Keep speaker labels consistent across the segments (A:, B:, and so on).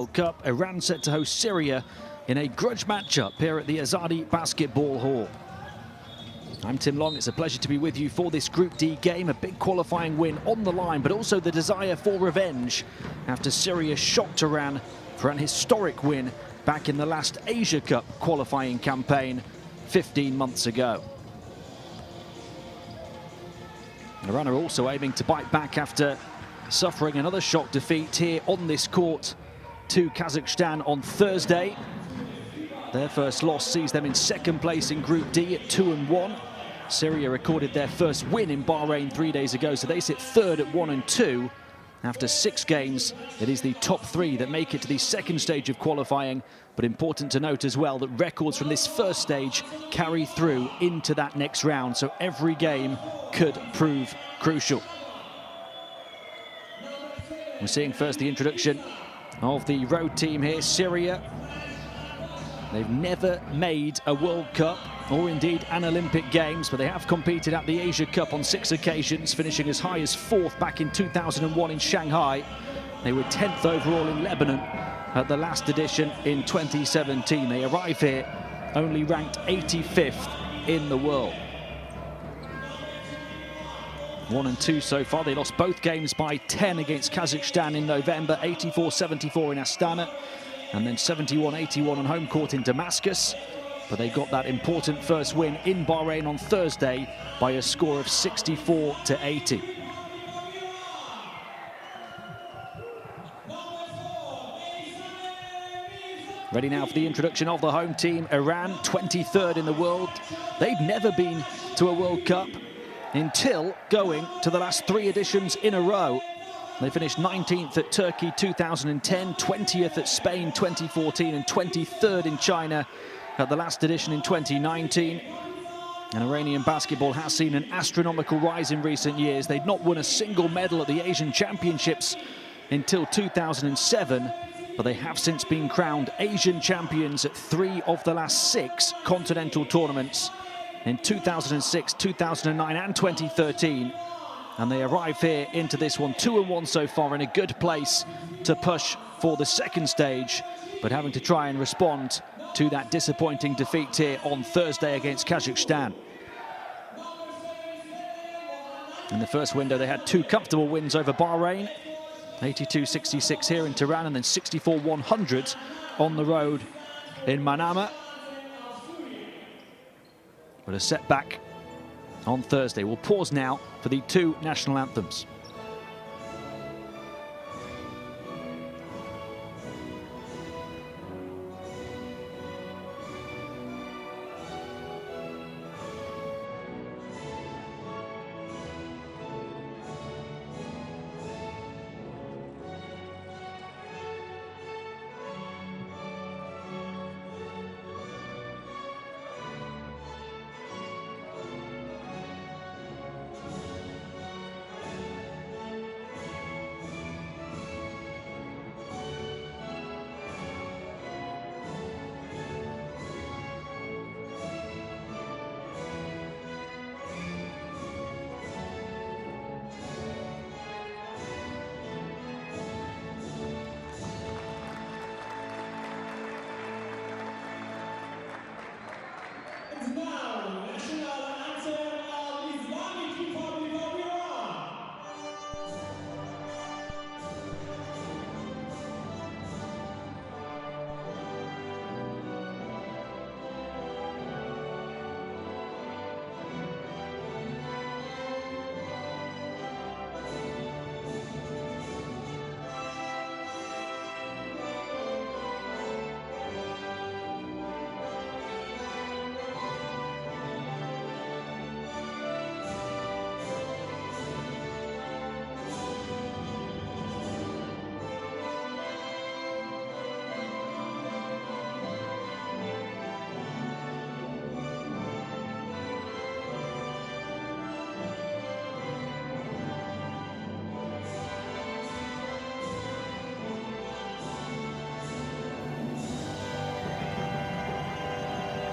A: World Cup, Iran set to host Syria in a grudge matchup here at the Azadi Basketball Hall. I'm Tim Long. It's a pleasure to be with you for this Group D game. A big qualifying win on the line, but also the desire for revenge after Syria shocked Iran for an historic win back in the last Asia Cup qualifying campaign 15 months ago. Iran are also aiming to bite back after suffering another shock defeat here on this court to Kazakhstan on Thursday. Their first loss sees them in second place in Group D at 2-1. Syria recorded their first win in Bahrain 3 days ago, so they sit third at 1-2. After 6 games, it is the top 3 that make it to the second stage of qualifying. But important to note as well that records from this first stage carry through into that next round, so every game could prove crucial. We're seeing first the introduction of the road team here, Syria. They've never made a World Cup or indeed an Olympic Games, but they have competed at the Asia Cup on 6 occasions, finishing as high as 4th back in 2001 in Shanghai. They were 10th overall in Lebanon at the last edition in 2017. They arrive here only ranked 85th in the world. 1-2 so far. They lost both games by 10 against Kazakhstan in November, 84-74 in Astana, and then 71-81 on home court in Damascus. But they got that important first win in Bahrain on Thursday by a score of 64-80. Ready now for the introduction of the home team, Iran, 23rd in the world. They've never been to a World Cup until going to the last 3 editions in a row. They finished 19th at Turkey 2010, 20th at Spain 2014, and 23rd in China at the last edition in 2019. And Iranian basketball has seen an astronomical rise in recent years. They'd not won a single medal at the Asian Championships until 2007, but they have since been crowned Asian champions at 3 of the last 6 continental tournaments in 2006, 2009 and 2013. And they arrive here into this one 2-1 so far, in a good place to push for the second stage, but having to try and respond to that disappointing defeat here on Thursday against Kazakhstan. In the first window, they had 2 comfortable wins over Bahrain, 82-66 here in Tehran, and then 64-100 on the road in Manama. But a setback on Thursday. We'll pause now for the 2 national anthems.
B: Now, national anthem of Islamic Republic of Iran.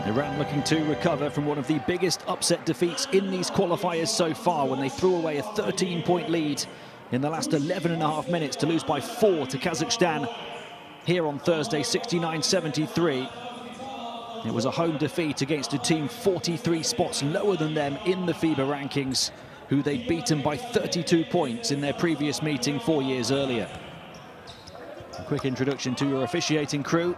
A: Iran looking to recover from one of the biggest upset defeats in these qualifiers so far, when they threw away a 13-point lead in the last 11.5 minutes to lose by 4 to Kazakhstan here on Thursday, 69-73. It was a home defeat against a team 43 spots lower than them in the FIBA rankings, who they'd beaten by 32 points in their previous meeting 4 years earlier. A quick introduction to your officiating crew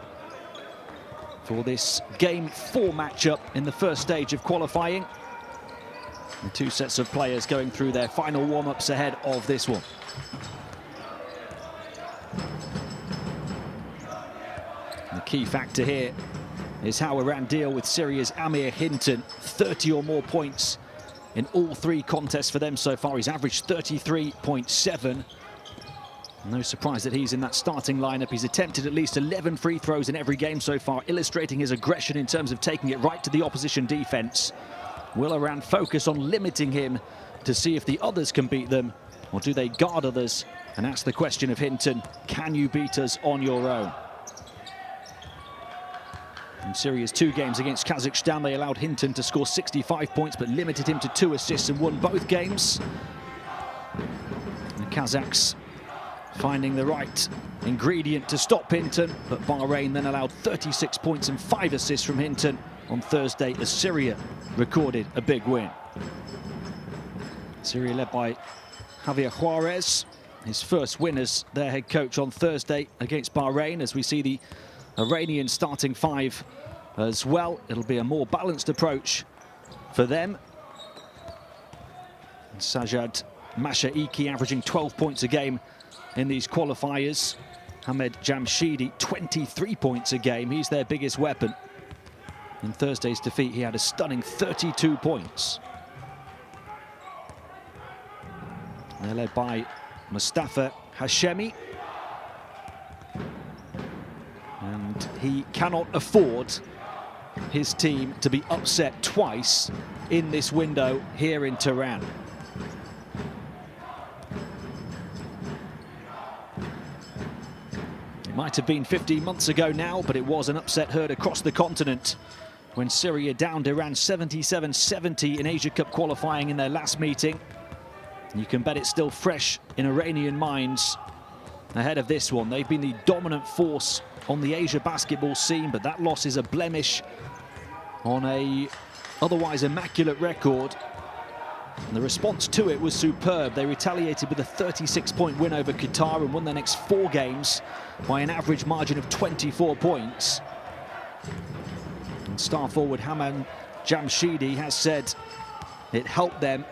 A: for this Game 4 matchup in the first stage of qualifying. The two sets of players going through their final warm-ups ahead of this one. The key factor here is how Iran deal with Syria's Amir Hinton. 30 or more points in all 3 contests for them so far. He's averaged 33.7. No surprise that he's in that starting lineup. He's attempted at least 11 free throws in every game so far, illustrating his aggression in terms of taking it right to the opposition defense. Will Iran focus on limiting him to see if the others can beat them, or do they guard others? And that's the question of Hinton. Can you beat us on your own? In Syria's 2 games against Kazakhstan, they allowed Hinton to score 65 points, but limited him to 2 assists and won both games. The Kazakhs finding the right ingredient to stop Hinton, but Bahrain then allowed 36 points and 5 assists from Hinton on Thursday as Syria recorded a big win. Syria led by Javier Juarez, his first win as their head coach on Thursday against Bahrain, as we see the Iranian starting 5 as well. It'll be a more balanced approach for them. And Sajad Mashaiki averaging 12 points a game in these qualifiers. Hamed Jamshidi, 23 points a game. He's their biggest weapon. In Thursday's defeat, he had a stunning 32 points. They're led by Mustafa Hashemi. And he cannot afford his team to be upset twice in this window here in Tehran. It might have been 15 months ago now, but it was an upset heard across the continent when Syria downed Iran 77-70 in Asia Cup qualifying in their last meeting. You can bet it's still fresh in Iranian minds ahead of this one. They've been the dominant force on the Asia basketball scene, but that loss is a blemish on a otherwise immaculate record. And the response to it was superb. They retaliated with a 36-point win over Qatar and won their next 4 games by an average margin of 24 points. And star forward Hamed Jamshidi has said it helped them,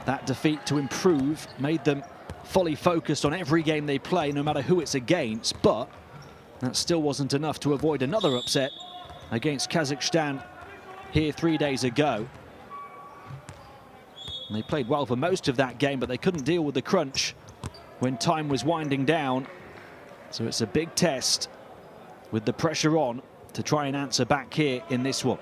A: that defeat, to improve, made them fully focused on every game they play, no matter who it's against. But that still wasn't enough to avoid another upset against Kazakhstan here 3 days ago. And they played well for most of that game, but they couldn't deal with the crunch when time was winding down. So it's a big test with the pressure on to try and answer back here in this one.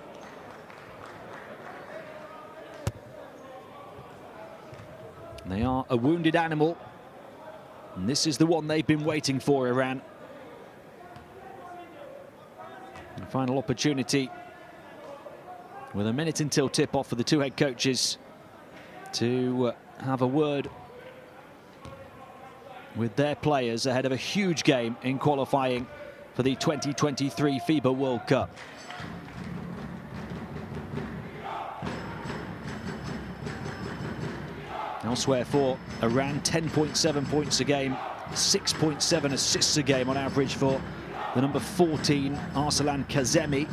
A: They are a wounded animal, and this is the one they've been waiting for, Iran. And final opportunity with a minute until tip-off for the 2 head coaches to have a word with their players ahead of a huge game in qualifying for the 2023 FIBA World Cup. Elsewhere for Iran, 10.7 points a game, 6.7 assists a game on average for the number 14, Arslan Kazemi.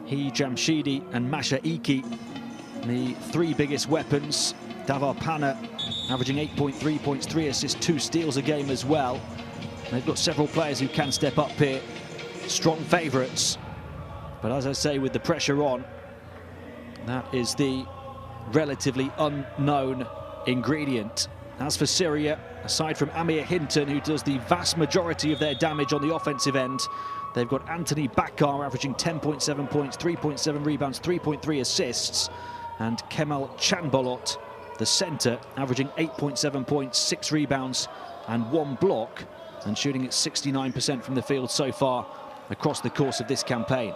A: He, Jamshidi and Mashaiki, the 3 biggest weapons. Davar Pana averaging 8.3 points, 3 assists, 2 steals a game as well. They've got several players who can step up here. Strong favourites. But as I say, with the pressure on, that is the relatively unknown ingredient. As for Syria, aside from Amir Hinton, who does the vast majority of their damage on the offensive end, they've got Anthony Bakar averaging 10.7 points, 3.7 rebounds, 3.3 assists, and Kemal Chanbolot, the centre, averaging 8.7 points, 6 rebounds and 1 block, and shooting at 69% from the field so far across the course of this campaign.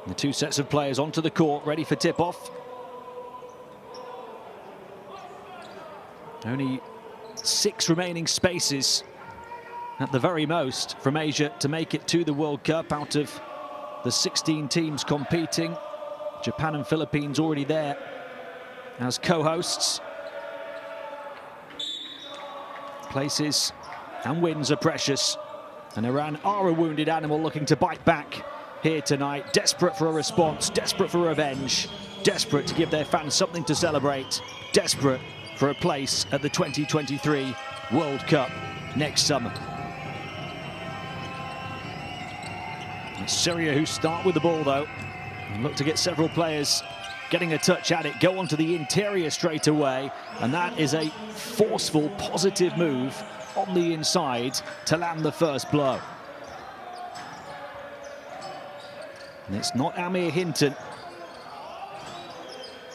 A: The two sets of players onto the court, ready for tip-off. Only 6 remaining spaces at the very most from Asia to make it to the World Cup out of the 16 teams competing. Japan and Philippines already there as co-hosts. Places and wins are precious, and Iran are a wounded animal looking to bite back here tonight. Desperate for a response, desperate for revenge, desperate to give their fans something to celebrate, desperate for a place at the 2023 World Cup next summer. It's Syria who start with the ball though, and look to get several players getting a touch at it, go onto the interior straight away, and that is a forceful, positive move on the inside to land the first blow. And it's not Amir Hinton,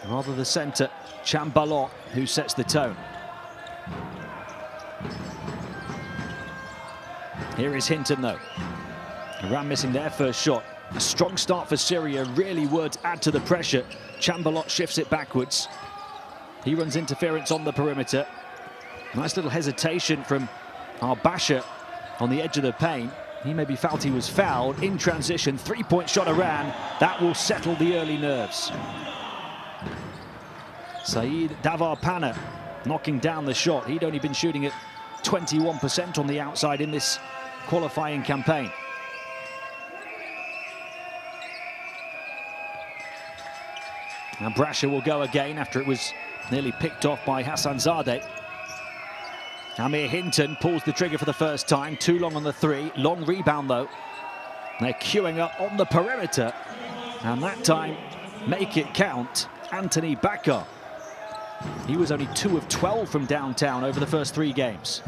A: rather the centre, Chambalot, who sets the tone. Here is Hinton though. Iran missing their first shot. A strong start for Syria really would add to the pressure. Chambalot shifts it backwards. He runs interference on the perimeter. Nice little hesitation from Arbasha on the edge of the paint. He maybe felt he was fouled. In transition, 3-point shot Iran. That will settle the early nerves. Saeed Davarpana knocking down the shot. He'd only been shooting at 21% on the outside in this qualifying campaign. Now Brasher will go again after it was nearly picked off by Hassanzadeh. Amir Hinton pulls the trigger for the first time. Too long on the 3. Long rebound though. They're queuing up on the perimeter. And that time, make it count, Anthony Bakar. He was only 2 of 12 from downtown over the first 3 games.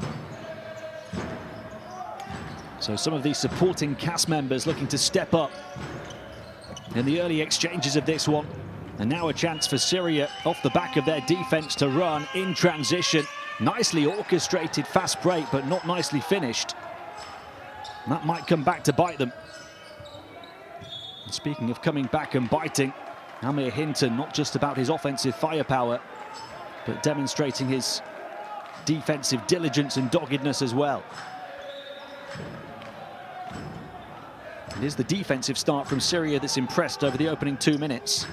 A: So some of these supporting cast members looking to step up in the early exchanges of this one. And now a chance for Syria off the back of their defense to run in transition. Nicely orchestrated fast break, but not nicely finished. And that might come back to bite them. And speaking of coming back and biting, Amir Hinton, not just about his offensive firepower, but demonstrating his defensive diligence and doggedness as well. It is the defensive start from Syria that's impressed over the opening 2 minutes.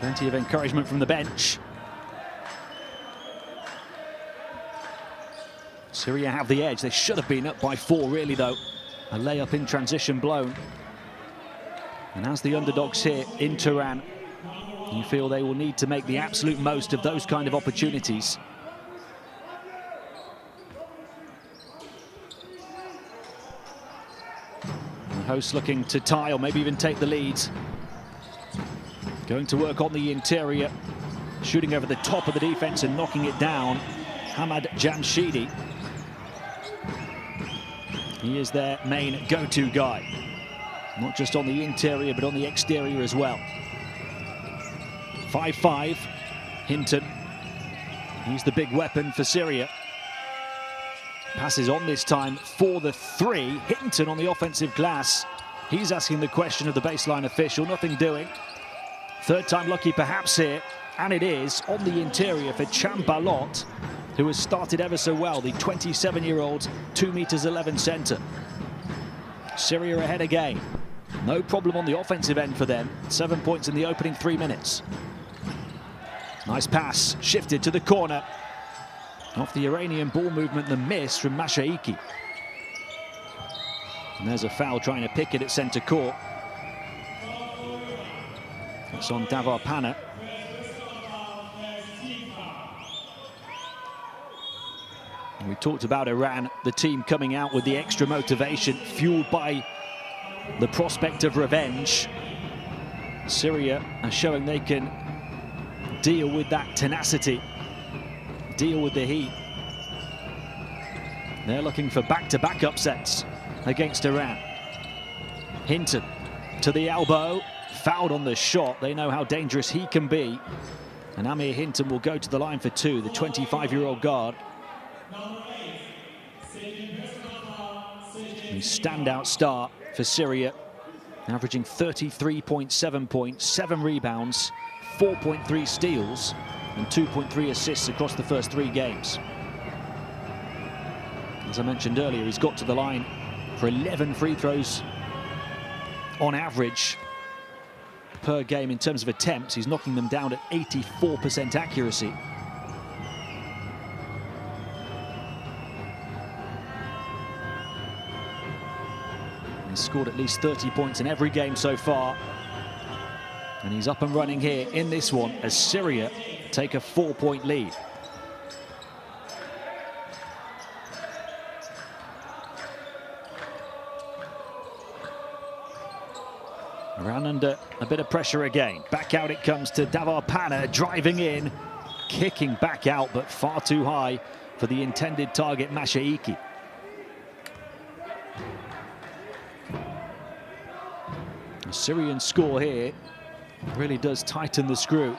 A: Plenty of encouragement from the bench. Syria have the edge. They should have been up by 4 really though. A layup in transition blown. And as the underdogs here in Tehran, you feel they will need to make the absolute most of those kind of opportunities. The hosts looking to tie or maybe even take the lead. Going to work on the interior, shooting over the top of the defense and knocking it down. Hamad Jamshidi. He is their main go-to guy. Not just on the interior, but on the exterior as well. 5-5, Hinton. He's the big weapon for Syria. Passes on this time for the 3. Hinton on the offensive glass. He's asking the question of the baseline official, nothing doing. Third time lucky perhaps here, and it is on the interior for Chambalot, who has started ever so well, the 27-year-old 2'11" centre. Syria ahead again. No problem on the offensive end for them. 7 points in the opening 3 minutes. Nice pass, shifted to the corner. Off the Iranian ball movement, the miss from Mashaiki. And there's a foul trying to pick it at centre court. It's on Davarpana. We talked about Iran, the team coming out with the extra motivation, fueled by the prospect of revenge. Syria are showing they can deal with that tenacity, deal with the heat. They're looking for back-to-back upsets against Iran. Hinton to the elbow, fouled on the shot. They know how dangerous he can be. And Amir Hinton will go to the line for 2, the 25-year-old guard. A standout start for Syria, averaging 33.7 points, 7 rebounds, 4.3 steals, and 2.3 assists across the first 3 games. As I mentioned earlier, he's got to the line for 11 free throws on average per game in terms of attempts. He's knocking them down at 84% accuracy. He's scored at least 30 points in every game so far. And he's up and running here in this one as Syria take a 4-point lead. Iran under a bit of pressure again. Back out it comes to Davar Pana, driving in, kicking back out, but far too high for the intended target, Mashaiki. The Syrian score here really does tighten the screw.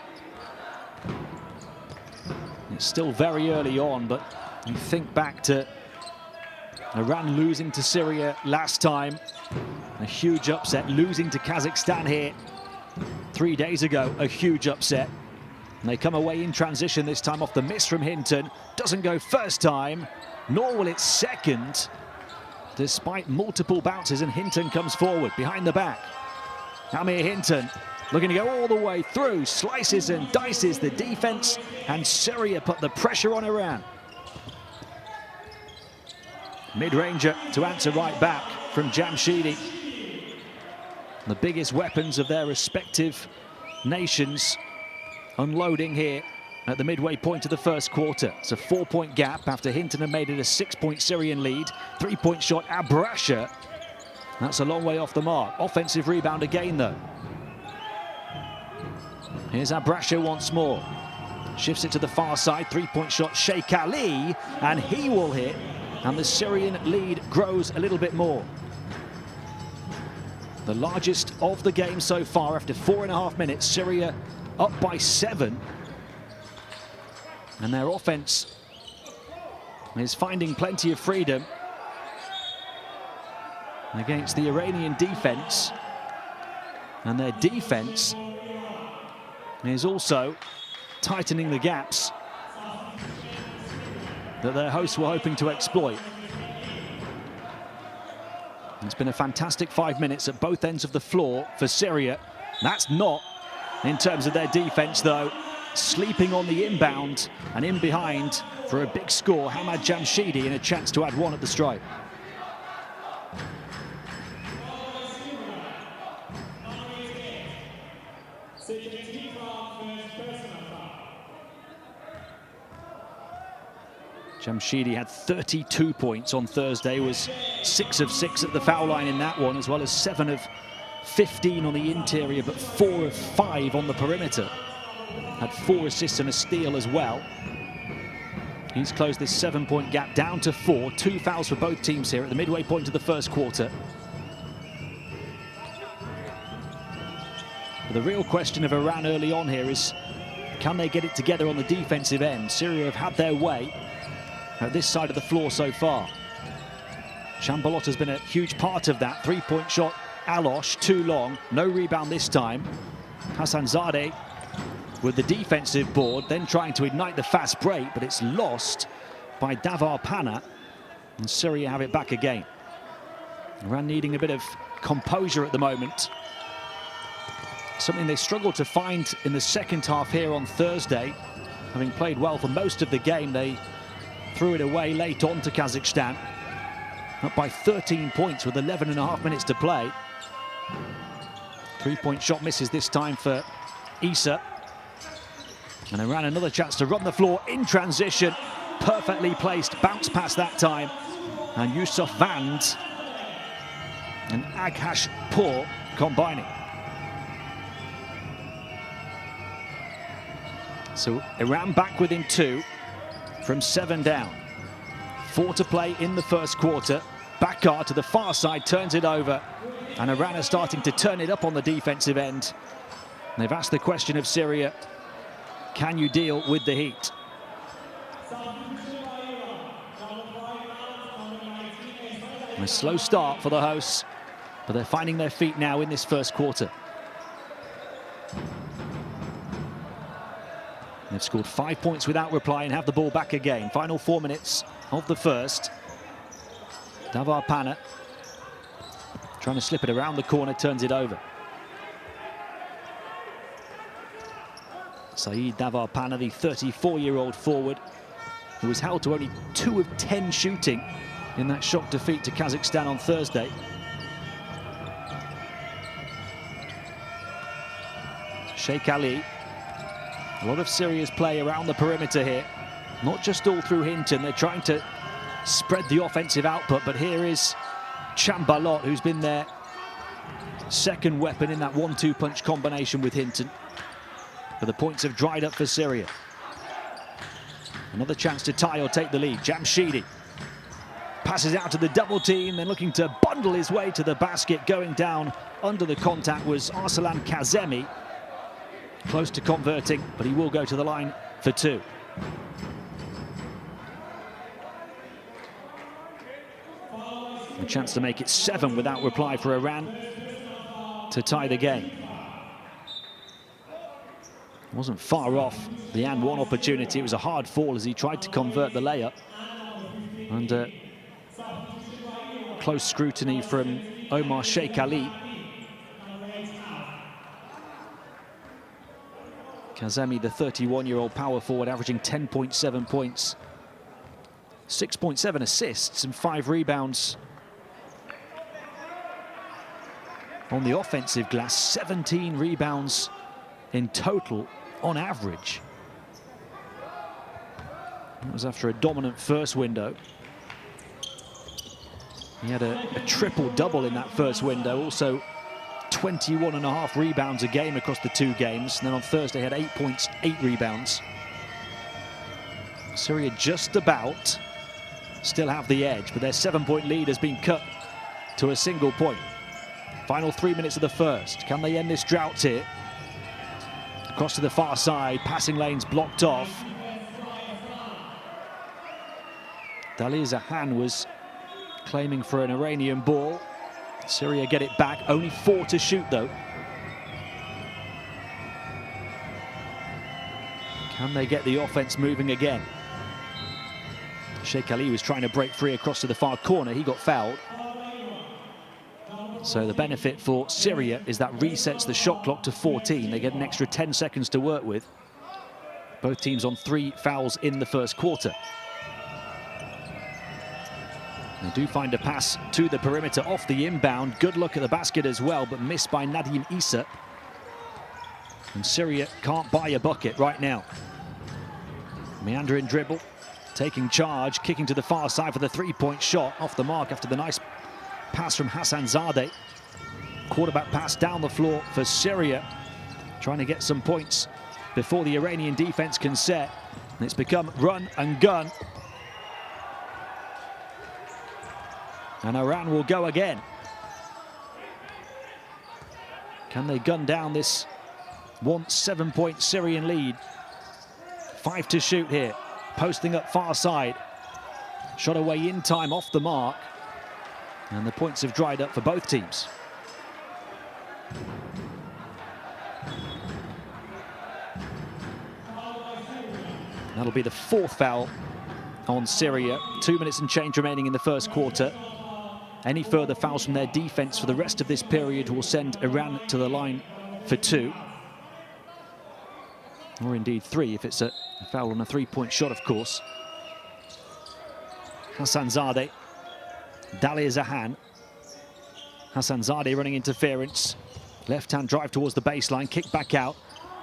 A: It's still very early on, but you think back to Iran losing to Syria last time. A huge upset, losing to Kazakhstan here 3 days ago, a huge upset. And they come away in transition this time off the miss from Hinton. Doesn't go first time, nor will it second, despite multiple bounces, and Hinton comes forward behind the back. Amir Hinton looking to go all the way through, slices and dices the defense, and Syria put the pressure on Iran. Mid-ranger to answer right back from Jamshidi. The biggest weapons of their respective nations unloading here at the midway point of the first quarter. It's a 4-point gap after Hinton had made it a 6-point Syrian lead. 3-point shot, Abrasha. That's a long way off the mark. Offensive rebound again, though. Here's Abrasha once more. Shifts it to the far side. 3-point shot, Sheikh Ali, and he will hit. And the Syrian lead grows a little bit more. The largest of the game so far after 4.5 minutes. Syria up by 7. And their offense is finding plenty of freedom against the Iranian defense. And their defense is also tightening the gaps that their hosts were hoping to exploit. It's been a fantastic 5 minutes at both ends of the floor for Syria. That's not in terms of their defense, though. Sleeping on the inbound and in behind for a big score. Hamad Jamshidi and a chance to add 1 at the stripe. Jamshidi had 32 points on Thursday, was 6 of 6 at the foul line in that one, as well as 7 of 15 on the interior, but 4 of 5 on the perimeter. Had 4 assists and a steal as well. He's closed this 7-point gap down to 4. 2 fouls for both teams here at the midway point of the first quarter. But the real question of Iran early on here is, can they get it together on the defensive end? Syria have had their way at this side of the floor so far. Chambalot has been a huge part of that. 3-point shot, Alosh, too long. No rebound this time. Hassanzadeh with the defensive board, then trying to ignite the fast break, but it's lost by Davar Pana, and Syria have it back again. Iran needing a bit of composure at the moment. Something they struggled to find in the second half here on Thursday. Having played well for most of the game, they threw it away late on to Kazakhstan. Up by 13 points with 11.5 minutes to play. 3-point shot misses this time for Issa. And Iran another chance to run the floor in transition. Perfectly placed, bounce pass that time. And Yusuf Vand and Aghash Pour combining. So Iran back within 2 from 7 down. 4 to play in the first quarter. Bakar to the far side, turns it over. And Iran are starting to turn it up on the defensive end. And they've asked the question of Syria, can you deal with the heat? A slow start for the hosts, but they're finding their feet now in this first quarter. They've scored 5 points without reply and have the ball back again. Final 4 minutes of the first. Davar Pana trying to slip it around the corner, turns it over. Saeed Davar Pana, the 34-year-old forward, who was held to only 2 of 10 shooting in that shock defeat to Kazakhstan on Thursday. Sheikh Ali. A lot of Syria's play around the perimeter here. Not just all through Hinton. They're trying to spread the offensive output, but here is Chambalot, who's been their second weapon in that 1-2 punch combination with Hinton. But the points have dried up for Syria. Another chance to tie or take the lead. Jamshidi passes out to the double team, then looking to bundle his way to the basket. Going down under the contact was Arslan Kazemi. Close to converting, but he will go to the line for 2. A chance to make it 7 without reply for Iran to tie the game. Wasn't far off the and one opportunity. It was a hard fall as he tried to convert the layup. Under close scrutiny from Omar Sheikh Ali. Kazemi, the 31-year-old power forward, averaging 10.7 points, 6.7 assists and 5 rebounds. On the offensive glass, 17 rebounds in total on average. That was after a dominant first window. He had a triple-double in that first window, also 21.5 rebounds a game across the 2 games. And then on Thursday had 8 points, 8 rebounds. Syria just about still have the edge, but their 7-point lead has been cut to a single point. Final 3 minutes of the first. Can they end this drought here? Across to the far side, passing lanes blocked off. Dalir Zahan was claiming for an Iranian ball. Syria get it back, only 4 to shoot though. Can they get the offense moving again? Sheikh Ali was trying to break free across to the far corner. He got fouled. So the benefit for Syria is that resets the shot clock to 14. They get an extra 10 seconds to work with. Both teams on 3 fouls in the first quarter. They do find a pass to the perimeter off the inbound. Good look at the basket as well, but missed by Nadim Issa. And Syria can't buy a bucket right now. Meandering dribble, taking charge, kicking to the far side for the 3-point shot. Off the mark after the nice pass from Hassan Zadeh. Quarterback pass down the floor for Syria. Trying to get some points before the Iranian defense can set. And it's become run and gun. And Iran will go again. Can they gun down this 7-point Syrian lead? 5 to shoot here. Posting up far side. Shot away in time off the mark. And the points have dried up for both teams. That'll be the 4th foul on Syria. 2 minutes and change remaining in the first quarter. Any further fouls from their defense for the rest of this period will send Iran to the line for 2. Or indeed 3 if it's a foul on a 3-point shot, of course. Hassan Zadeh. Dalir Zahan. Hassan Zadeh running interference. Left-hand drive towards the baseline, kick back out.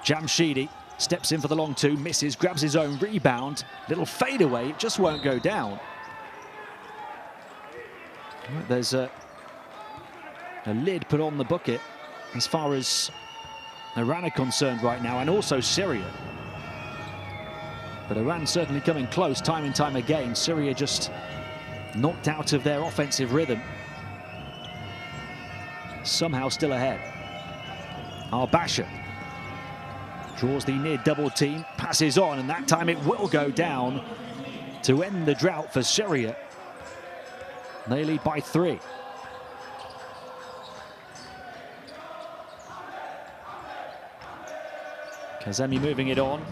A: Jamshidi steps in for the long 2, misses, grabs his own rebound. Little fadeaway, it just won't go down. There's a lid put on the bucket as far as Iran are concerned right now, and also Syria. But Iran certainly coming close time and time again. Syria just knocked out of their offensive rhythm. Somehow still ahead. Al-Basha draws the near double team, passes on, and that time it will go down to end the drought for Syria. They lead by 3. Kazemi moving it on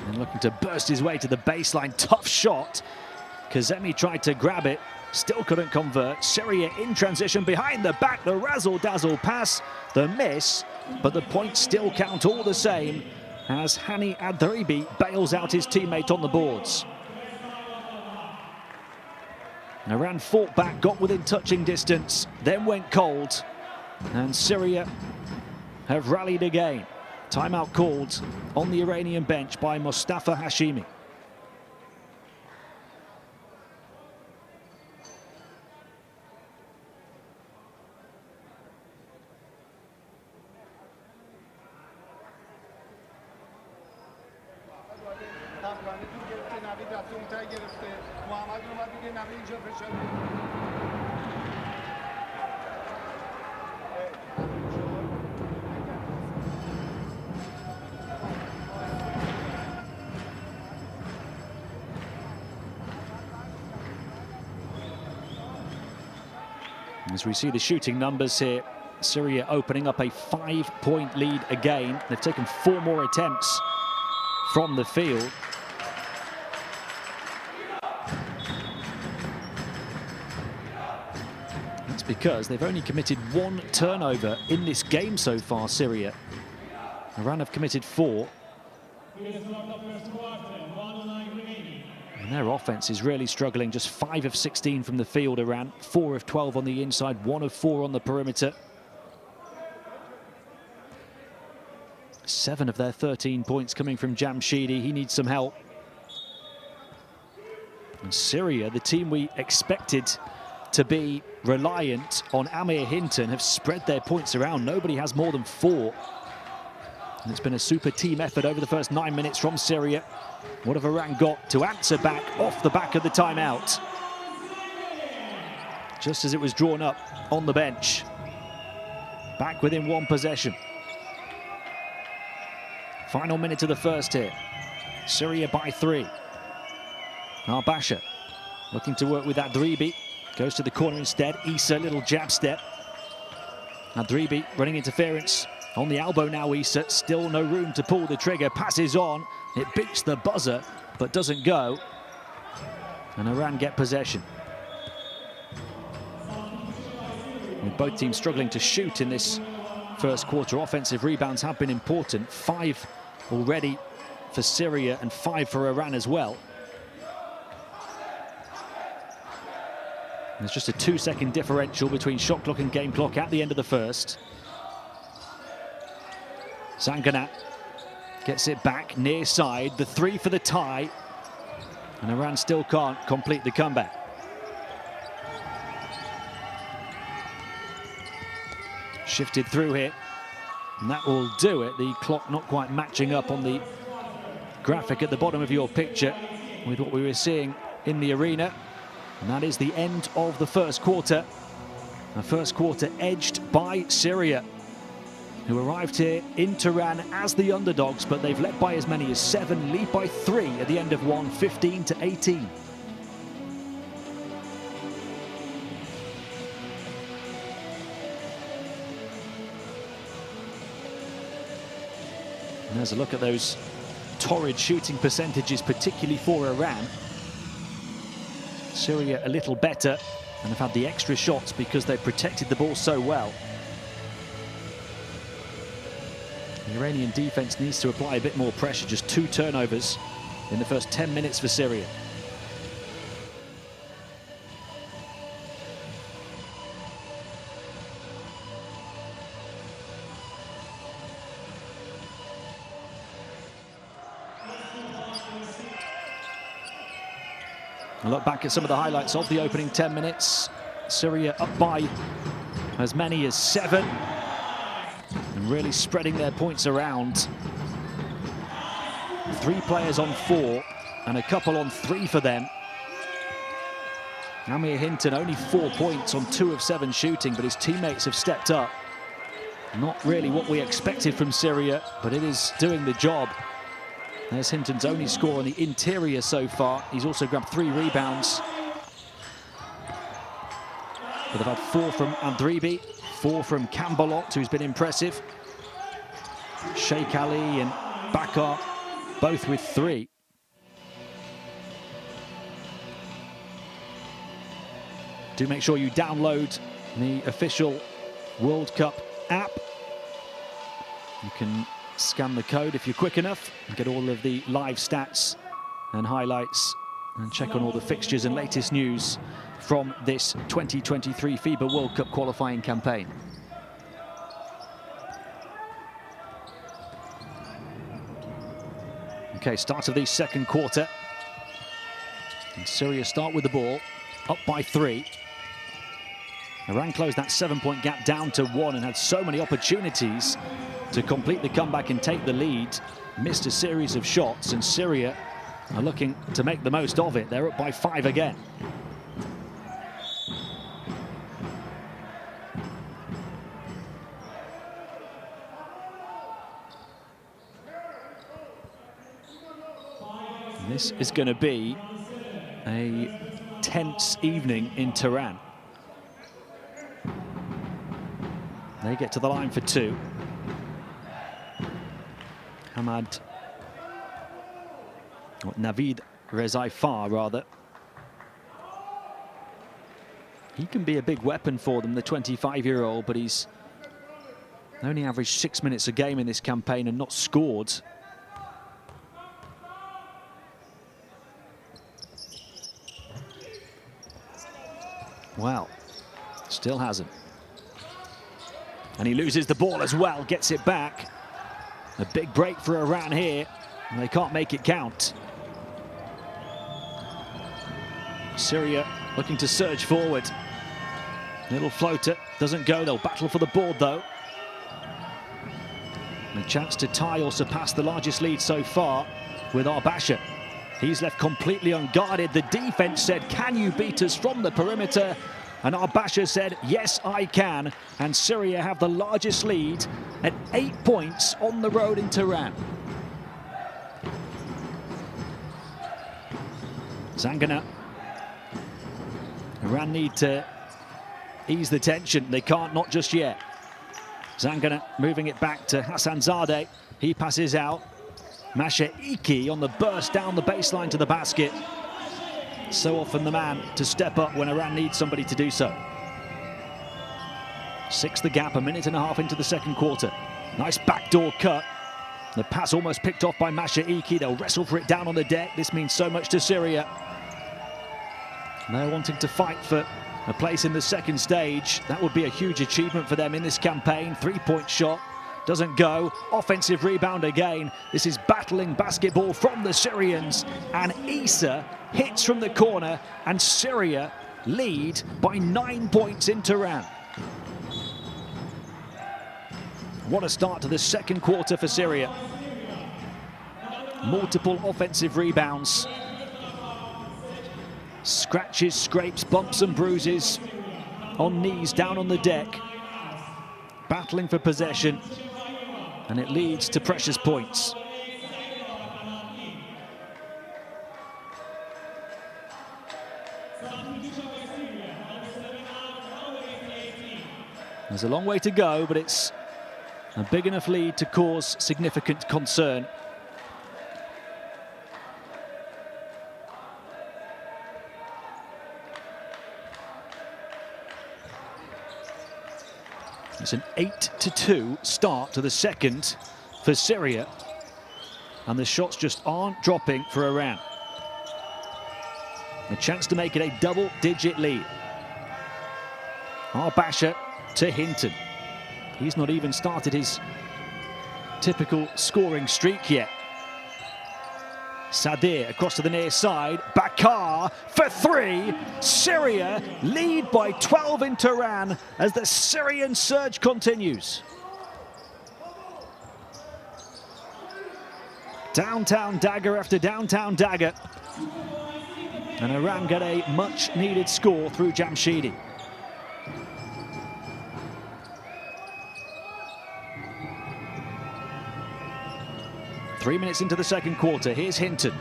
A: and looking to burst his way to the baseline. Tough shot. Kazemi tried to grab it, still couldn't convert. Syria in transition behind the back, the razzle-dazzle pass, the miss, but the points still count all the same as Hani Adribi bails out his teammate on the boards. Iran fought back, got within touching distance, then went cold, and Syria have rallied again. Timeout called on the Iranian bench by Mustafa Hashimi. As we see the shooting numbers here, Syria opening up a 5-point lead again. They've taken 4 more attempts from the field. That's because they've only committed 1 turnover in this game so far, Syria. Iran have committed 4. And their offense is really struggling. Just 5 of 16 from the field, Iran. 4 of 12 on the inside, 1 of 4 on the perimeter. 7 of their 13 points coming from Jamshidi. He needs some help. And Syria, the team we expected to be reliant on Amir Hinton, have spread their points around. Nobody has more than 4. And it's been a super team effort over the first 9 minutes from Syria. What have Iran got to answer back off the back of the timeout? Just as it was drawn up on the bench. Back within 1 possession. Final minute of the first here. Syria by 3. Arbasha looking to work with Adribi. Goes to the corner instead. Issa, little jab step. Adribi running interference. On the elbow now, Issa. Still no room to pull the trigger. Passes on. It beats the buzzer, but doesn't go. And Iran get possession. With both teams struggling to shoot in this first quarter. Offensive rebounds have been important. 5 already for Syria and 5 for Iran as well. There's just a 2-second differential between shot clock and game clock at the end of the first. Zanganat gets it back near side. The 3 for the tie. And Iran still can't complete the comeback. Shifted through here. And that will do it. The clock not quite matching up on the graphic at the bottom of your picture with what we were seeing in the arena. And that is the end of the first quarter. The first quarter edged by Syria, who arrived here in Tehran as the underdogs, but they've led by as many as 7, lead by 3 at the end of 1, 15-18. And there's a look at those torrid shooting percentages, particularly for Iran. Syria a little better and have had the extra shots because they've protected the ball so well. The Iranian defense needs to apply a bit more pressure. Just 2 turnovers in the first 10 minutes for Syria. A look back at some of the highlights of the opening 10 minutes. Syria up by as many as 7. And really spreading their points around. 3 players on 4 and a couple on 3 for them. Amir Hinton only 4 points on 2 of 7 shooting, but his teammates have stepped up. Not really what we expected from Syria, but it is doing the job. There's Hinton's only score on the interior so far. He's also grabbed 3 rebounds. but they've had 4 from Andribi, 4 from Cambalot, who's been impressive. Sheikh Ali and Bakar, both with 3. Do make sure you download the official World Cup app. You can scan the code if you're quick enough and get all of the live stats and highlights and check on all the fixtures and latest news from this 2023 FIBA World Cup qualifying campaign. Okay, start of the second quarter. And Syria start with the ball, up by 3. Iran closed that 7-point gap down to 1 and had so many opportunities to complete the comeback and take the lead. Missed a series of shots, and Syria are looking to make the most of it. They're up by 5 again. This is going to be a tense evening in Tehran. They get to the line for 2. Navid Rezaifar, rather. He can be a big weapon for them, the 25-year-old, but he's only averaged 6 minutes a game in this campaign and not scored. Well, still hasn't. And he loses the ball as well, gets it back. A big break for Iran here, and they can't make it count. Syria looking to surge forward. Little floater, doesn't go. They'll battle for the board, though. And a chance to tie or surpass the largest lead so far with Arbasha. He's left completely unguarded. The defense said, "Can you beat us from the perimeter?" And Arbasha said, "Yes, I can." And Syria have the largest lead at 8 points on the road in Tehran. Zangana. Iran need to ease the tension. They can't, not just yet. Zangana moving it back to Hassanzadeh. He passes out. Masha Iki on the burst down the baseline to the basket. So often the man to step up when Iran needs somebody to do so. 6 the gap, 1.5 minutes into the second quarter. Nice backdoor cut. The pass almost picked off by Masha Iki. They'll wrestle for it down on the deck. This means so much to Syria. And they're wanting to fight for a place in the second stage. That would be a huge achievement for them in this campaign. 3-point shot. Doesn't go. Offensive rebound again. This is battling basketball from the Syrians. And Issa hits from the corner, and Syria lead by 9 points in Tehran. What a start to the second quarter for Syria. Multiple offensive rebounds. Scratches, scrapes, bumps and bruises. On knees, down on the deck. Battling for possession. And it leads to precious points. There's a long way to go, but it's a big enough lead to cause significant concern. It's an 8-2 start to the second for Syria, and the shots just aren't dropping for Iran. A chance to make it a double-digit lead. Arbasha to Hinton. He's not even started his typical scoring streak yet. Sadir across to the near side. Bakar for 3. Syria lead by 12 in Tehran as the Syrian surge continues. Downtown dagger after downtown dagger. And Iran get a much-needed score through Jamshidi. Three minutes into the second quarter, here's Hinton.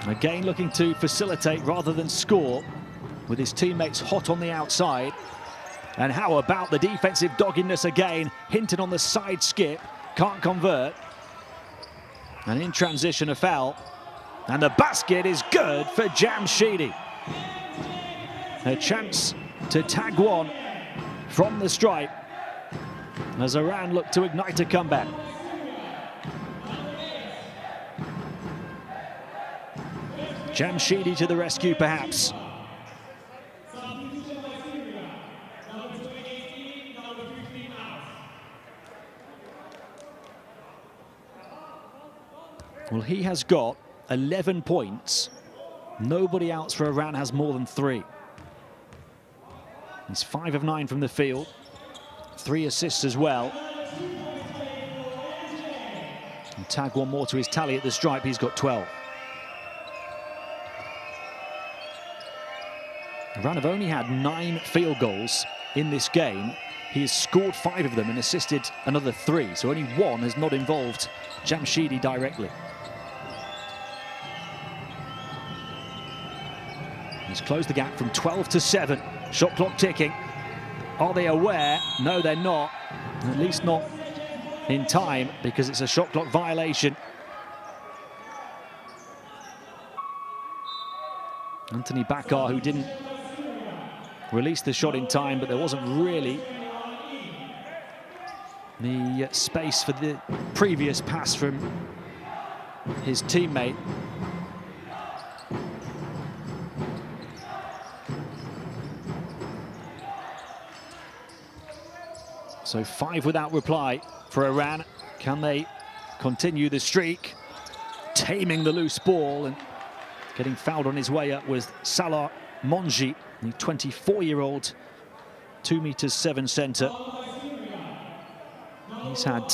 A: Again looking to facilitate rather than score. with his teammates hot on the outside. And how about the defensive doggedness again? Hinton on the side skip, can't convert. And in transition, a foul. And the basket is good for Jamshidi. A chance to tag one from the stripe as Iran look to ignite a comeback. Jamshidi to the rescue, perhaps. Well, he has got 11 points. Nobody else for Iran has more than 3. He's 5 of 9 from the field. 3 assists as well. And tag one more to his tally at the stripe. He's got 12. Iran have only had 9 field goals in this game. He has scored 5 of them and assisted another 3. So only 1 has not involved Jamshidi directly. He's closed the gap from 12 to 7. Shot clock ticking. Are they aware? No, they're not. At least not in time, because it's a shot clock violation. Anthony Bakar, who didn't release the shot in time, but there wasn't really the space for the previous pass from his teammate. So 5 without reply for Iran. Can they continue the streak? Taming the loose ball and getting fouled on his way up with Salah Monji, the 24-year-old 2'7" centre. He's had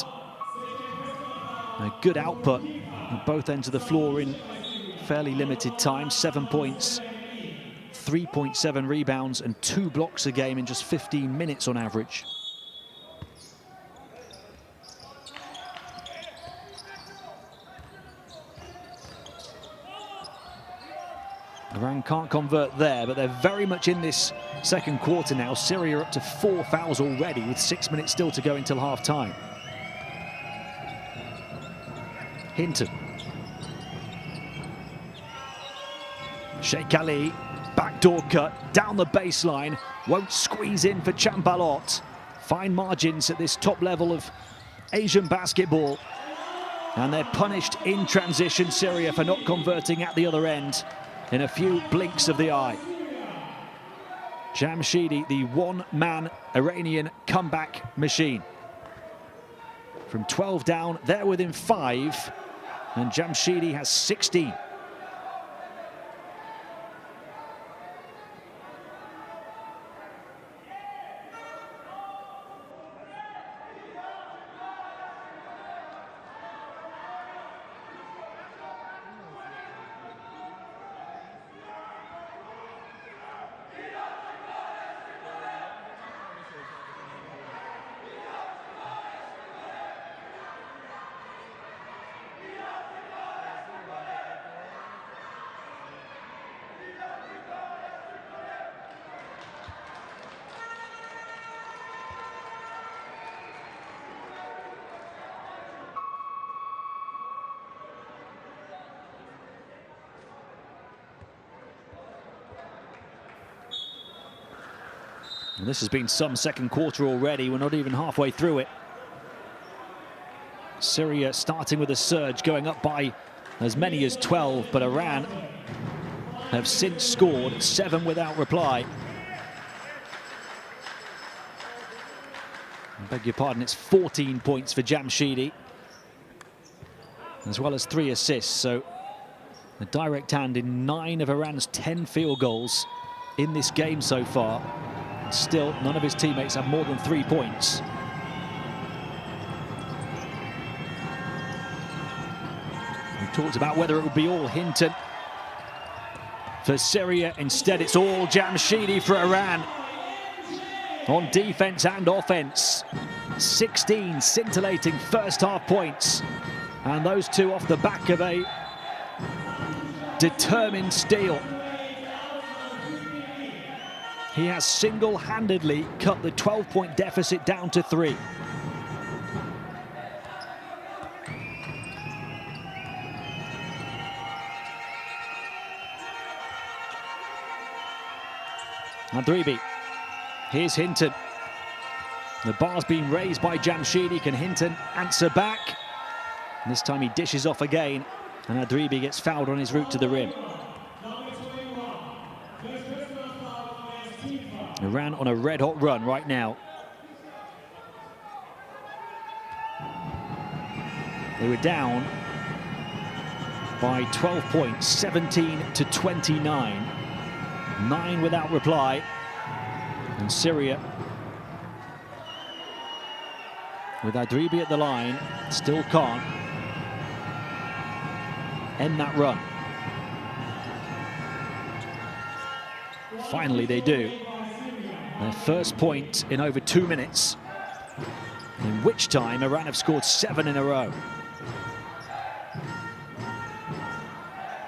A: a good output at both ends of the floor in fairly limited time. 7 points, 3.7 rebounds and 2 blocks a game in just 15 minutes on average. Iran can't convert there, but they're very much in this second quarter now. Syria are up to 4 fouls already with 6 minutes still to go until half-time. Hinton. Sheikh Ali, backdoor cut, down the baseline, won't squeeze in for Chambalot. Fine margins at this top level of Asian basketball. And they're punished in transition, Syria, for not converting at the other end in a few blinks of the eye. Jamshidi, the one-man Iranian comeback machine. From 12 down, they're within 5, and Jamshidi has 16. And this has been some second quarter already. We're not even halfway through it. Syria starting with a surge, going up by as many as 12, but Iran have since scored 7 without reply. I beg your pardon, it's 14 points for Jamshidi, as well as 3 assists. So a direct hand in 9 of Iran's 10 field goals in this game so far. Still, none of his teammates have more than 3 points. We talked about whether it would be all Hinton for Syria. Instead, it's all Jamshidi for Iran. On defense and offense. 16 scintillating first half points. And those 2 off the back of a determined steal. He has single-handedly cut the 12-point deficit down to 3. Adribi. Here's Hinton. The bar's been raised by Jamshidi. Can Hinton answer back? And this time he dishes off again, and Adribi gets fouled on his route to the rim. Iran on a red-hot run right now. They were down by 12 points, 17-29. 9 without reply. And Syria, with Adribi at the line, still can't end that run. Finally they do. Their first point in over 2 minutes, in which time Iran have scored 7 in a row.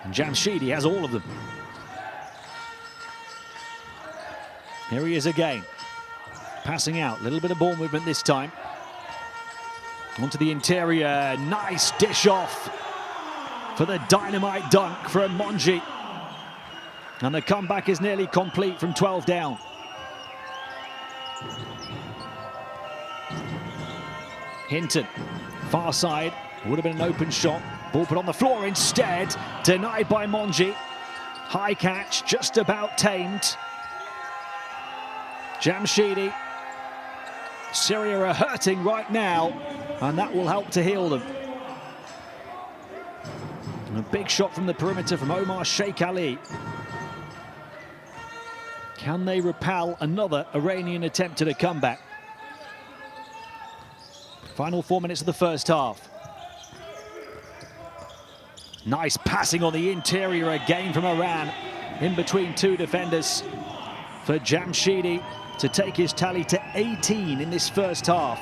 A: And Jamshidi has all of them. Here he is again, passing out, a little bit of ball movement this time. Onto the interior, nice dish off for the dynamite dunk from Monji. And the comeback is nearly complete from 12 down. Hinton, far side, would have been an open shot. Ball put on the floor instead, denied by Monji. High catch, just about tamed. Jamshidi, Syria are hurting right now, and that will help to heal them. And a big shot from the perimeter from Omar Sheikh Ali. Can they repel another Iranian attempt at a comeback? Final 4 minutes of the first half. Nice passing on the interior again from Iran, in between 2 defenders for Jamshidi to take his tally to 18 in this first half.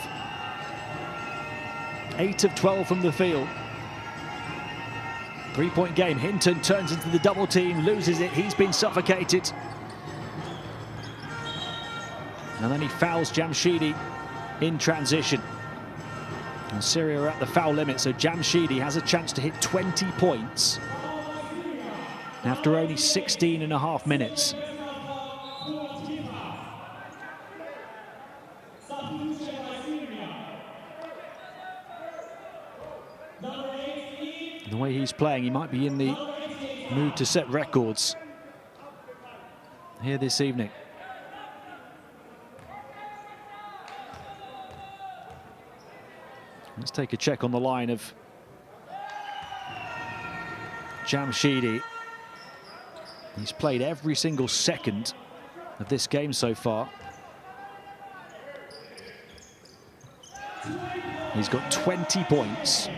A: 8 of 12 from the field. 3-point game. Hinton turns into the double team, loses it. He's been suffocated. And then he fouls Jamshidi in transition. And Syria are at the foul limit, so Jamshidi has a chance to hit 20 points after only 16.5 minutes. The way he's playing, he might be in the mood to set records here this evening. Let's take a check on the line of Jamshidi. He's played every single second of this game so far. He's got 20 points.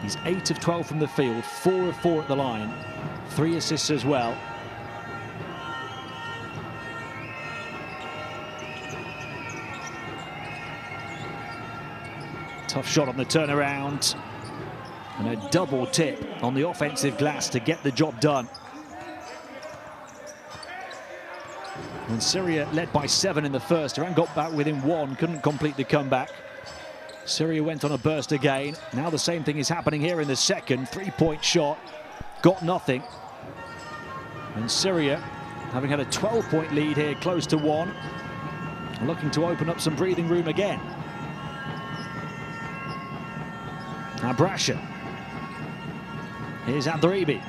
A: He's 8 of 12 from the field, 4 of 4 at the line, 3 assists as well. Tough shot on the turnaround. And a double tip on the offensive glass to get the job done. And Syria led by 7 in the first. Iran got back within 1, couldn't complete the comeback. Syria went on a burst again. Now the same thing is happening here in the second. 3-point shot, got nothing. And Syria, having had a 12-point lead here, close to 1, looking to open up some breathing room again. Abrasha. Here's Adribi.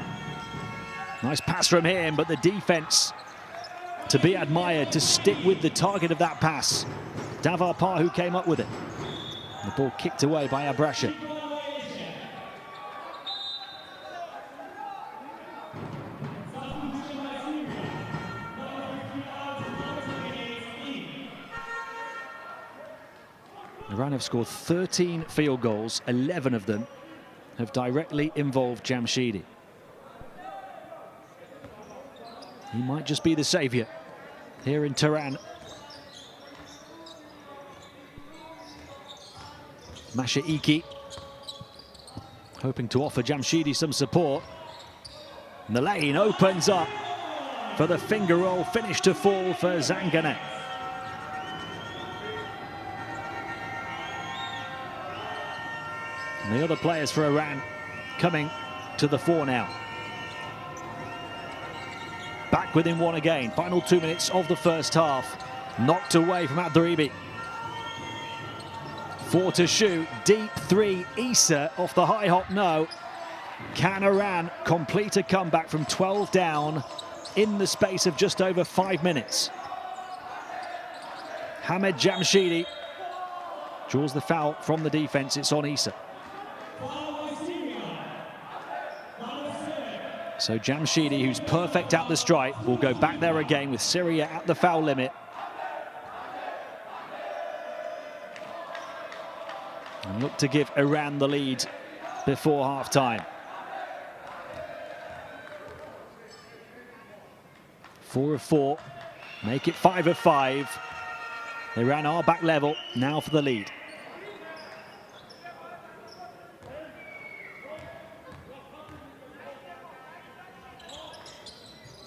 A: Nice pass from him, but the defense to be admired, to stick with the target of that pass. Davar Par, who came up with it. The ball kicked away by Abrasha. Iran have scored 13 field goals, 11 of them have directly involved Jamshidi. He might just be the saviour here in Tehran. Mashaiki hoping to offer Jamshidi some support. And the lane opens up for for the finger roll, finish to fall for Zanganeh. And the other players for Iran coming to the fore now. Back within one again. Final 2 minutes of the first half. Knocked away from Abduribi. 4 to shoot. Deep three. Issa off the high hop. No. Can Iran complete a comeback from 12 down in the space of just over 5 minutes? Hamed Jamshidi draws the foul from the defense. It's on Issa. So Jamshidi, who's perfect at the stripe, will go back there again with Syria at the foul limit. And look to give Iran the lead before half-time. 4 of 4, make it 5 of 5. Iran are back level, now for the lead.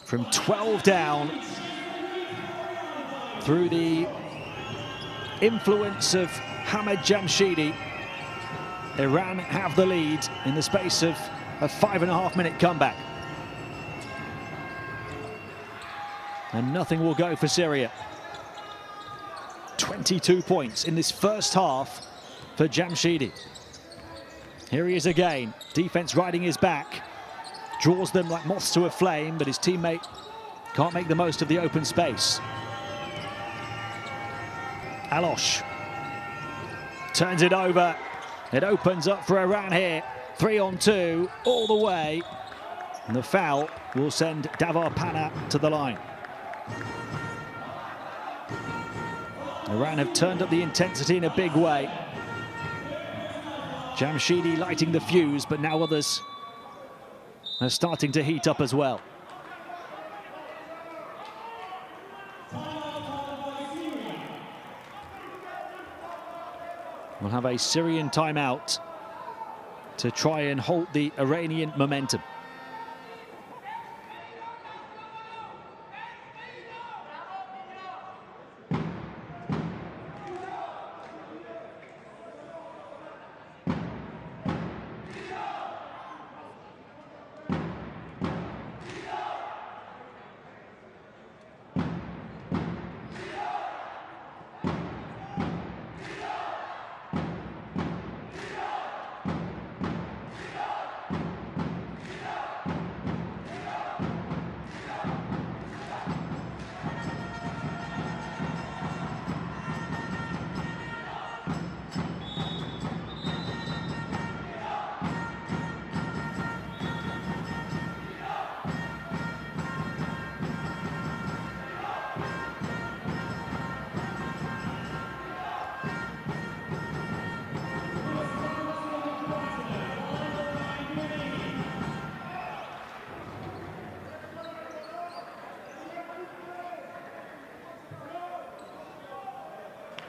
A: From 12 down, through the influence of Hamed Jamshidi, Iran have the lead in the space of a 5.5-minute comeback. And nothing will go for Syria. 22 points in this first half for Jamshidi. Here he is again, defense riding his back. Draws them like moths to a flame, but his teammate can't make the most of the open space. Alosh turns it over. It opens up for Iran here. 3 on 2, all the way. And the foul will send Davar Pana to the line. Iran have turned up the intensity in a big way. Jamshidi lighting the fuse, but now others are starting to heat up as well. We'll have a Syrian timeout to try and halt the Iranian momentum.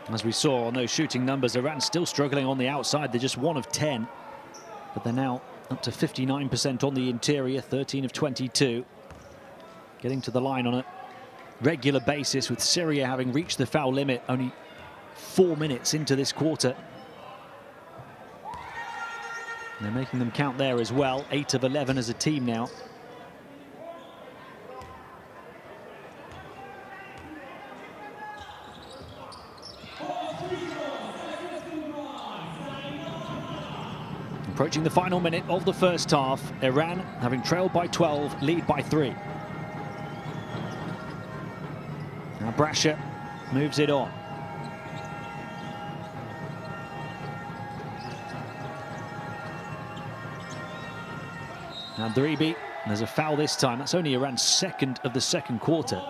A: As we saw on those shooting numbers, Iran still struggling on the outside. They're just 1 of 10, but they're now up to 59% on the interior, 13 of 22. Getting to the line on a regular basis, with Syria having reached the foul limit only 4 minutes into this quarter. And they're making them count there as well, 8 of 11 as a team now. Approaching the final minute of the first half, Iran having trailed by 12, lead by 3. Now Brasher moves it on. Now Abduribi, there's a foul this time. That's only Iran's second of the second quarter.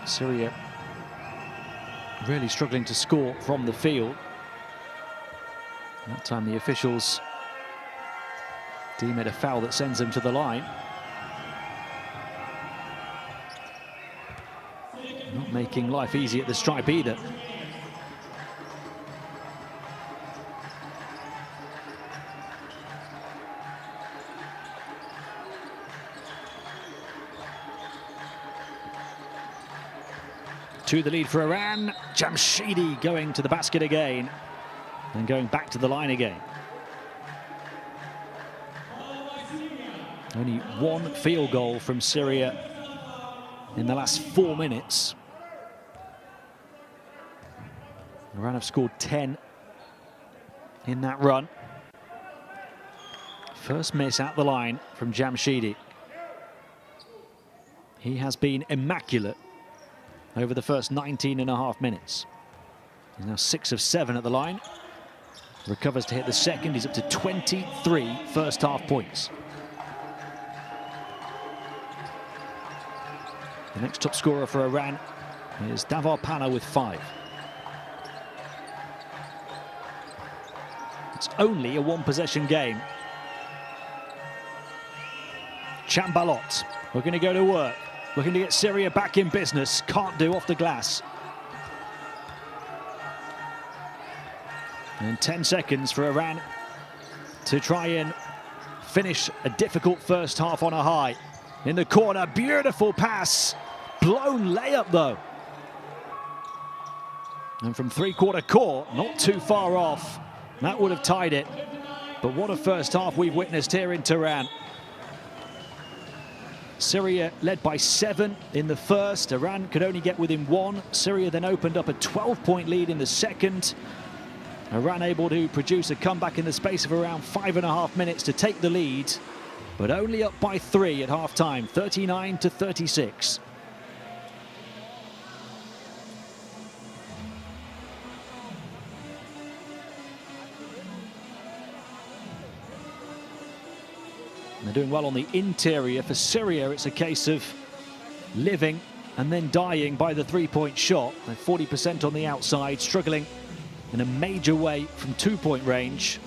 A: Syria really struggling to score from the field. That time the officials Deem it a foul that sends him to the line. Not making life easy at the stripe either. To the lead for Iran. Jamshidi going to the basket again and going back to the line again. Only one field goal from Syria in the last 4 minutes. Iran have scored 10 in that run. First miss at the line from Jamshidi. He has been immaculate over the first 19.5 minutes. He's now 6 of 7 at the line. Recovers to hit the second. He's up to 23 first half points. The next top scorer for Iran is Davar Pana with 5. It's only a one-possession game. Chambalot, we're going to go to work. Looking to get Syria back in business. Can't do off the glass. And 10 seconds for Iran to try and finish a difficult first half on a high. In the corner, beautiful pass. Blown layup though. And from three-quarter court, not too far off. That would have tied it. But what a first half we've witnessed here in Tehran. Syria led by 7 in the first. Iran could only get within 1. Syria then opened up a 12-point lead in the second. Iran able to produce a comeback in the space of around 5.5 minutes to take the lead, but only up by 3 at half-time, 39-36. They're doing well on the interior. For Syria, it's a case of living and then dying by the three-point shot. They're 40% on the outside, struggling in a major way from two-point range.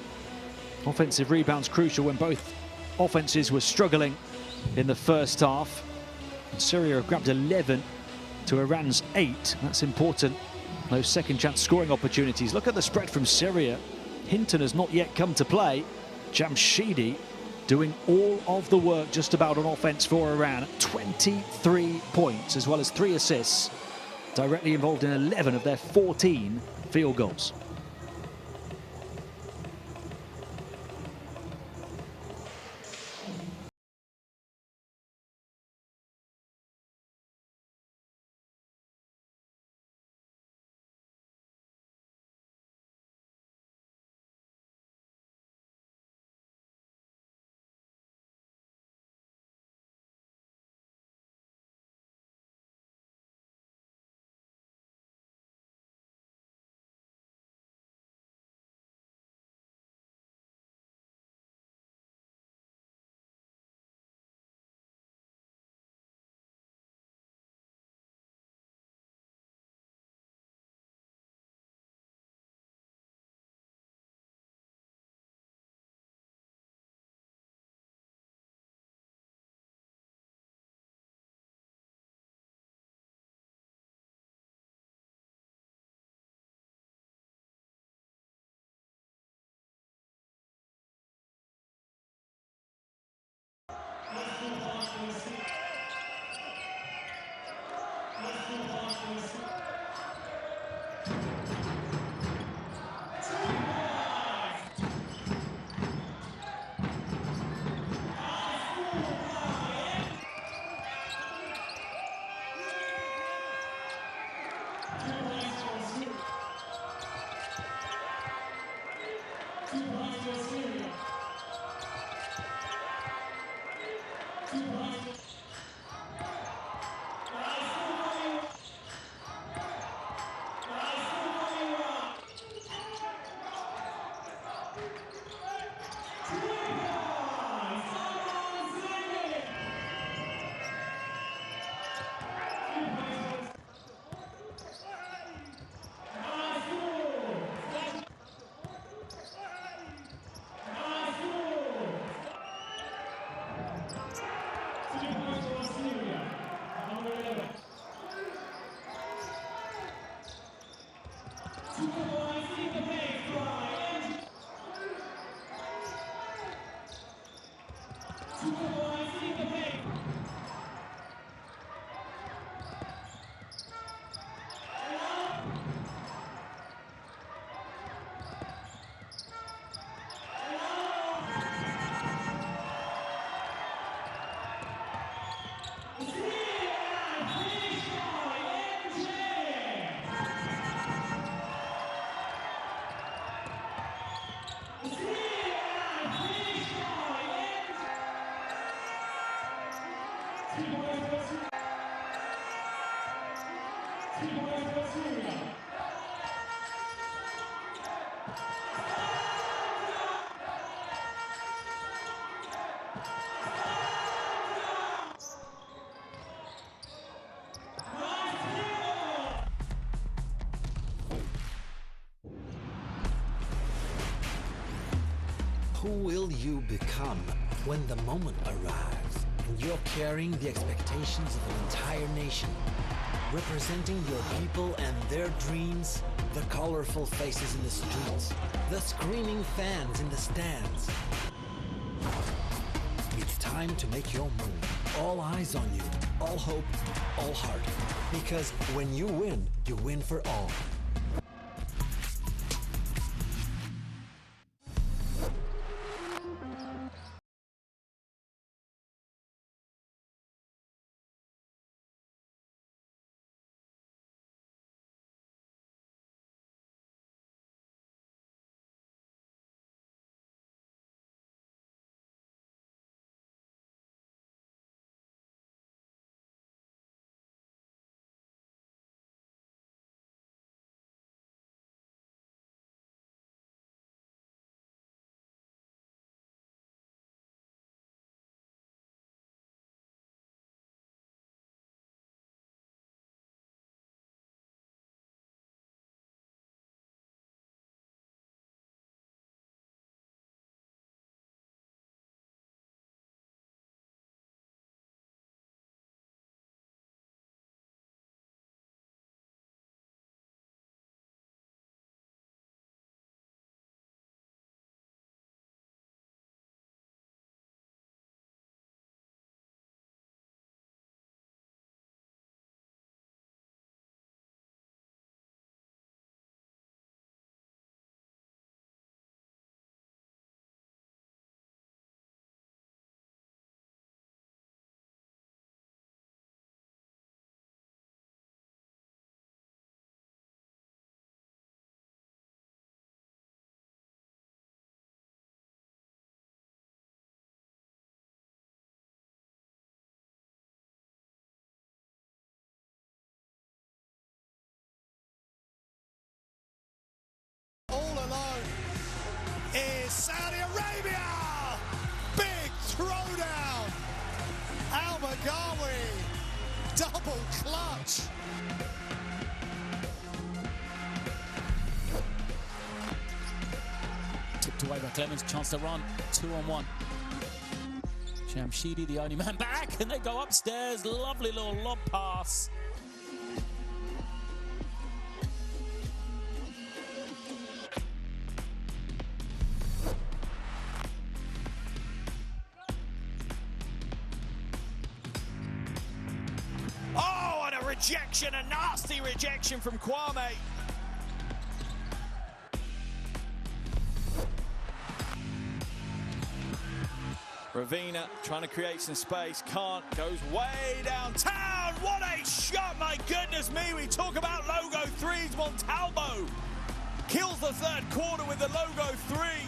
A: Offensive rebounds crucial when both offenses were struggling in the first half. And Syria have grabbed 11 to Iran's 8. That's important. Those second-chance scoring opportunities. Look at the spread from Syria. Hinton has not yet come to play. Jamshidi doing all of the work just about on offense for Iran. 23 points as well as 3 assists. Directly involved in 11 of their 14 field goals.
C: Who will you become when the moment arrives and you're carrying the expectations of an entire nation, representing your people and their dreams, the colorful faces in the streets, the screaming fans in the stands? It's time to make your move. All eyes on you, all hope, all heart. Because when you win for all.
D: Is Saudi Arabia. Big throwdown. Al-Baghawi. Double clutch.
E: Tipped away by Clemens. Chance to run. 2-on-1. Shamshidi, the only man back, and they go upstairs. Lovely little lob pass.
D: Oh, and a rejection, a nasty rejection from Kwame. Ravina trying to create some space, can't, goes way downtown. What a shot, my goodness me. We talk about logo threes. Montalvo kills the third quarter with the logo three.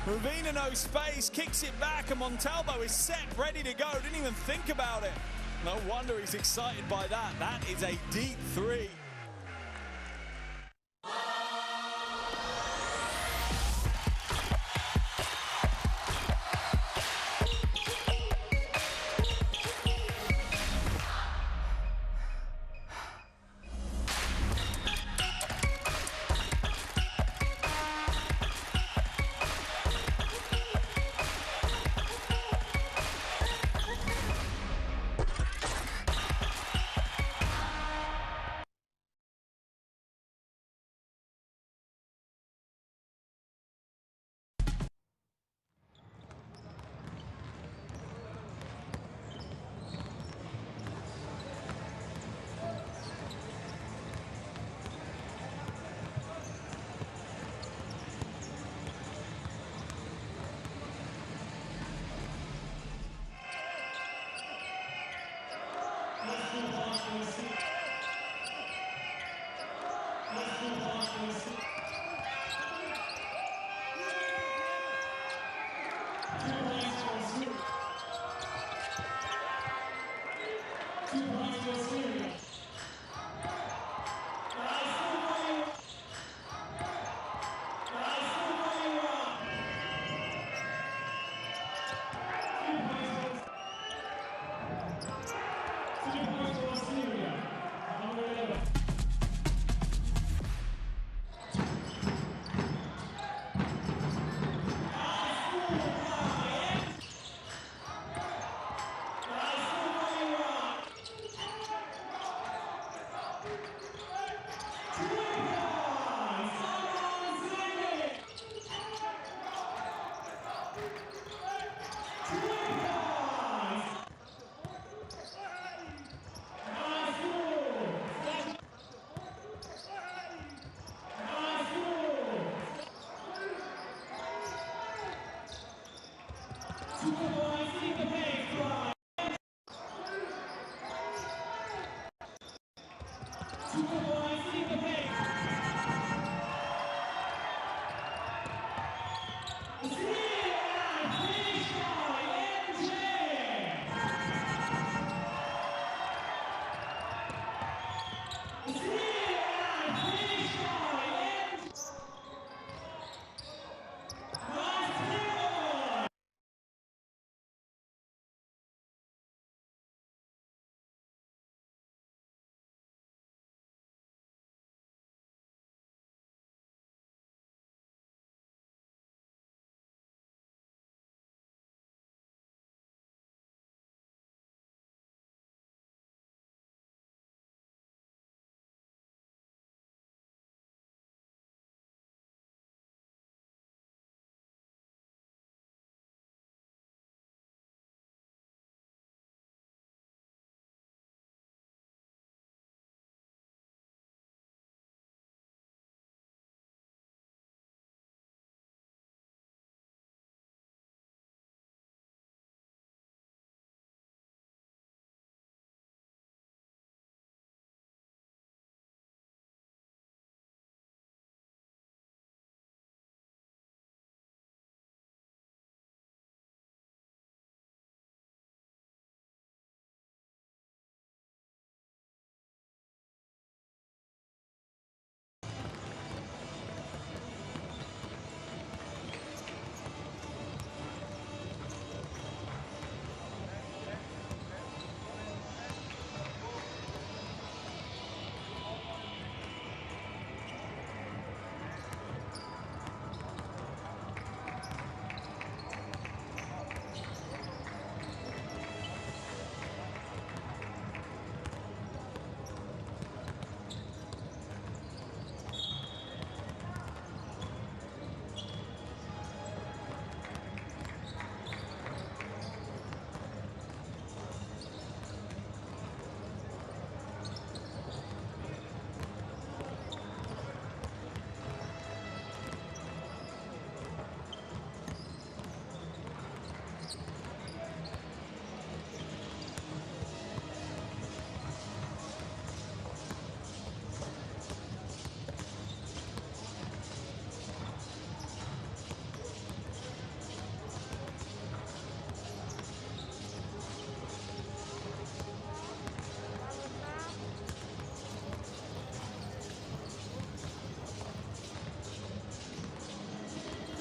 D: Ravina no space, kicks it back, and Montalvo is set, ready to go. Didn't even think about it. No wonder he's excited by that. That is a deep three.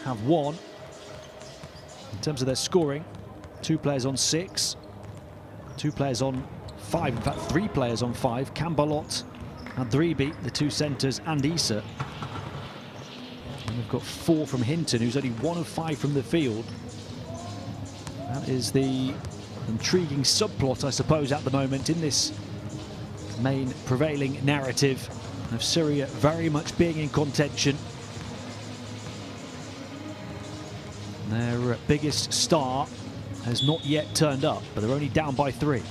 A: have won in terms of their scoring. 2 players on 6, 2 players on 5, in fact 3 players on 5. Kambalot, Adribi, the 2 centres, and Issa. And we've got 4 from Hinton, who's only 1 of 5 from the field. That is the intriguing subplot, I suppose, at the moment in this main prevailing narrative of Syria very much being in contention. Their biggest star has not yet turned up, but they're only down by 3.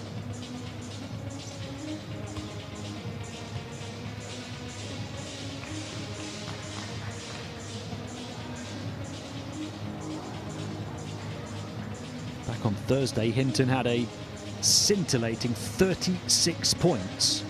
A: Back on Thursday, Hinton had a scintillating 36 points.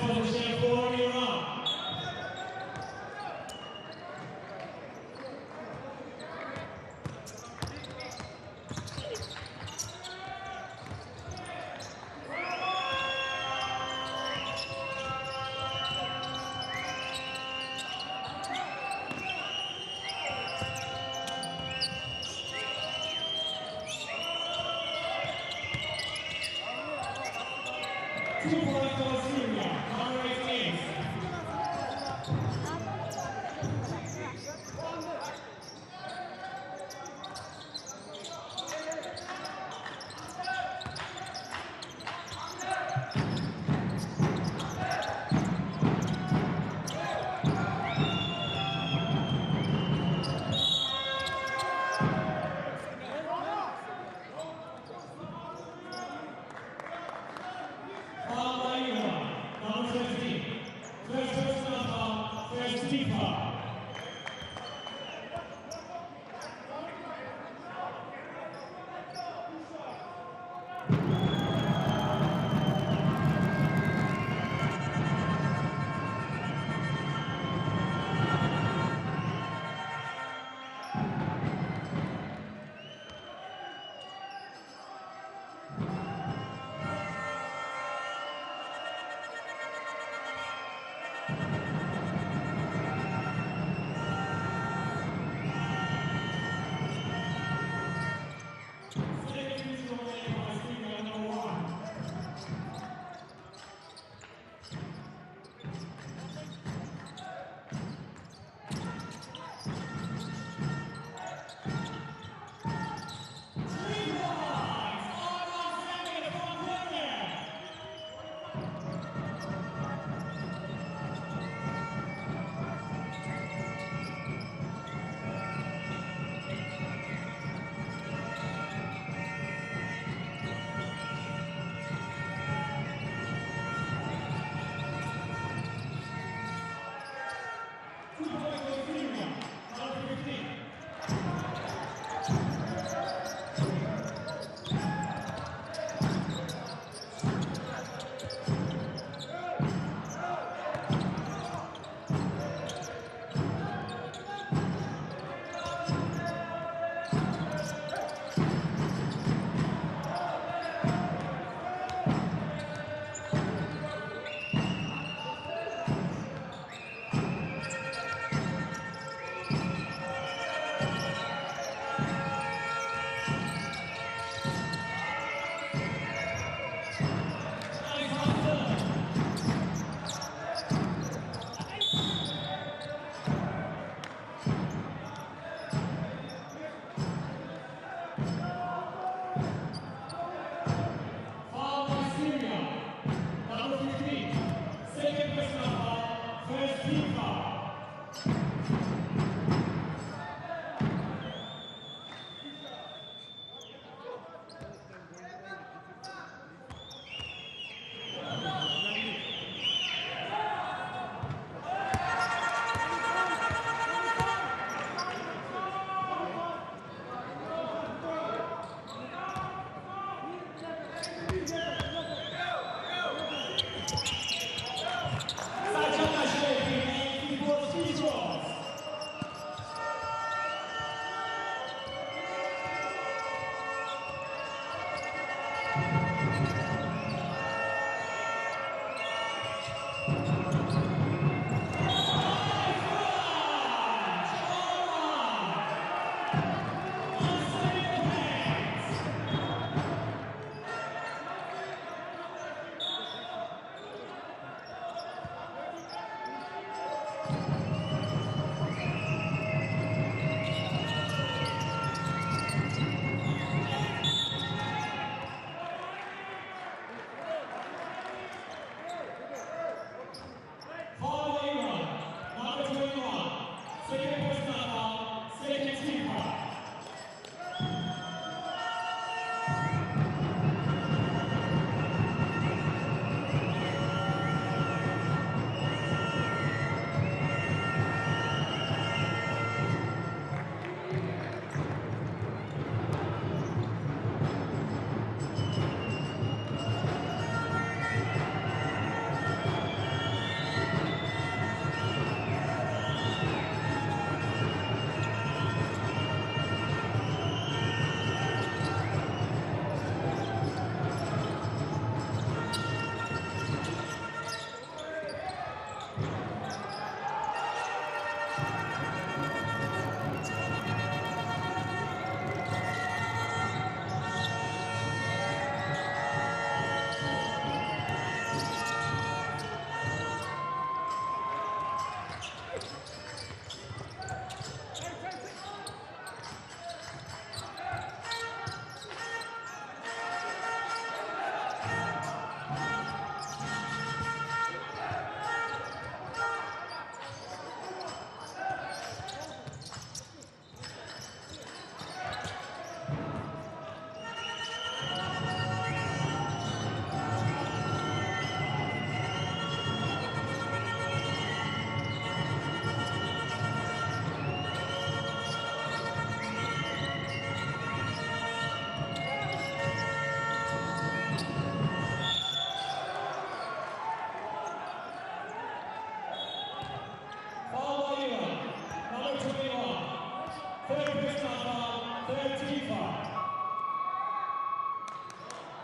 B: position for Iran. For Syria, number 18.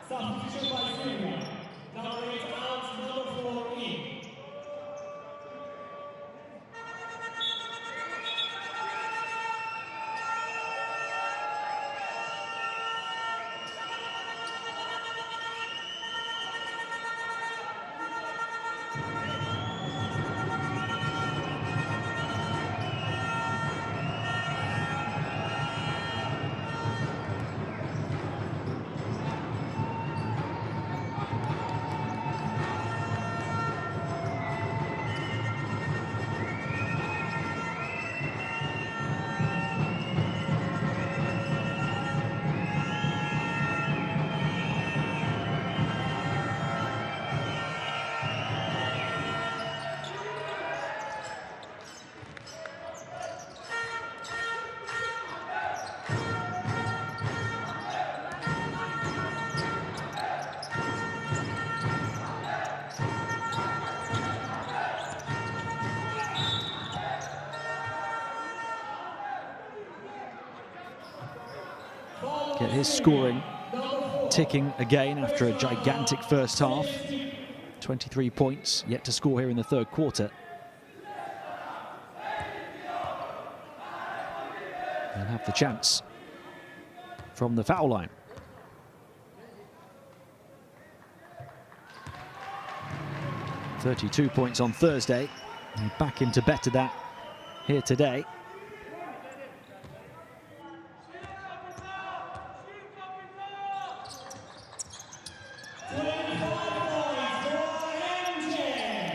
B: Substitution by Syria. Number 8 out, number 4 in.
A: Get his scoring ticking again after a gigantic first half. 23 points yet to score here in the third quarter. And have the chance from the foul line. .32 points on Thursday, and back into better that here today.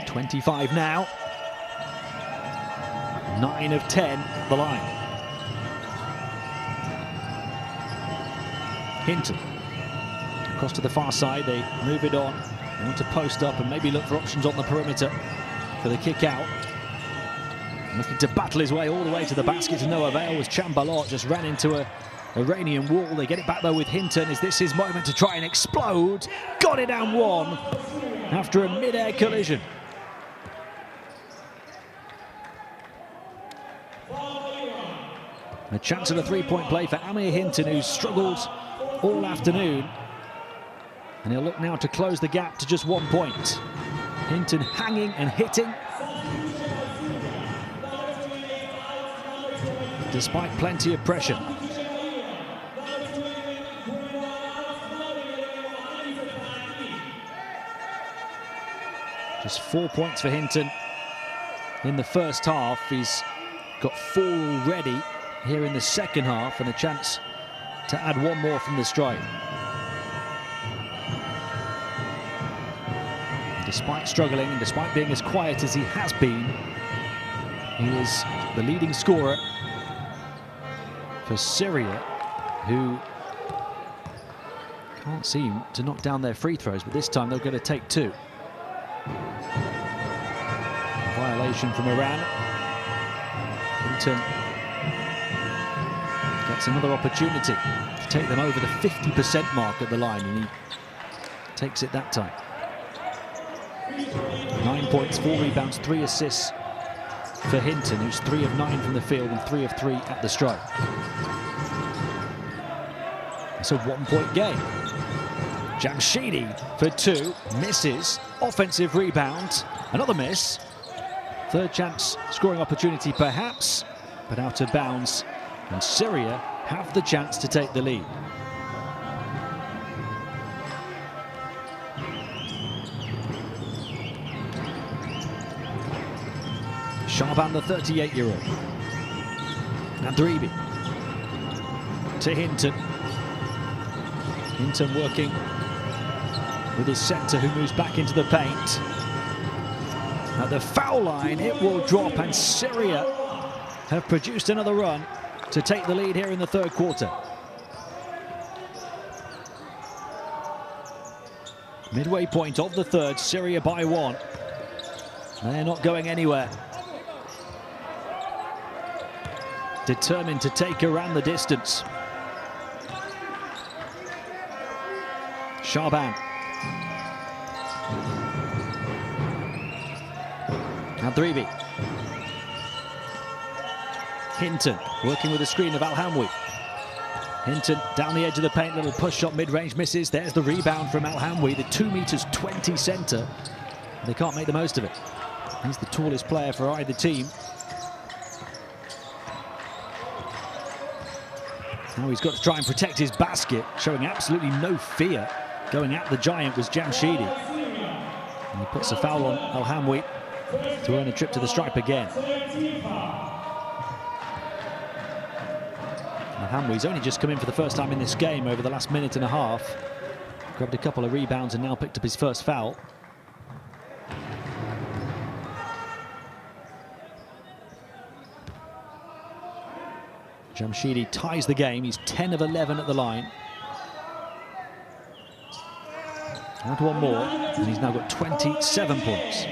A: .25 now. 9 of 10, the line. Hinton. Across to the far side, they move it on. They want to post up and maybe look for options on the perimeter for the kick out. Looking to battle his way all the way to the basket to no avail as Chambalot just ran into a Iranian wall. They get it back though with Hinton. Is this his moment to try and explode? Got it down one after a mid-air collision. A chance at a three-point play for Amir Hinton, who's struggled all afternoon. And he'll look now to close the gap to just 1 point. Hinton hanging and hitting, despite plenty of pressure. Just 4 points for Hinton in the first half. He's got 4 already here in the second half, and a chance to add 1 more from the strike. Despite struggling and despite being as quiet as he has been, he is the leading scorer for Syria, who can't seem to knock down their free throws, but this time they're going to take 2. A violation from Iran. Hinton gets another opportunity to take them over the 50% mark at the line, and he takes it that time. 9 points, 4 rebounds, 3 assists for Hinton, who's 3 of 9 from the field and 3 of 3 at the stripe. It's a 1-point game. Jamshidi for 2, misses, offensive rebound, another miss. Third chance scoring opportunity perhaps, but out of bounds, and Syria have the chance to take the lead. Shaban, the 38-year-old. Nadribi to Hinton. Hinton working with his centre, who moves back into the paint. At the foul line, it will drop, and Syria have produced another run to take the lead here in the third quarter. Midway point of the third, Syria by 1. They're not going anywhere. Determined to take Iran the distance. Shaban. Nadribi. Hinton working with a screen of Al-Hamwi. Hinton down the edge of the paint, little push shot, mid-range misses. There's the rebound from Al-Hamwi, the 2'20" centre. They can't make the most of it. He's the tallest player for either team. Now he's got to try and protect his basket, showing absolutely no fear. Going at the giant was Jamshidi. And he puts a foul on Al-Hamwi to earn a trip to the stripe again. Al-Hamwi's only just come in for the first time in this game over the last minute and a half. Grabbed a couple of rebounds and now picked up his first foul. Jamshidi ties the game. He's 10 of 11 at the line. And one more, and he's now got 27 points.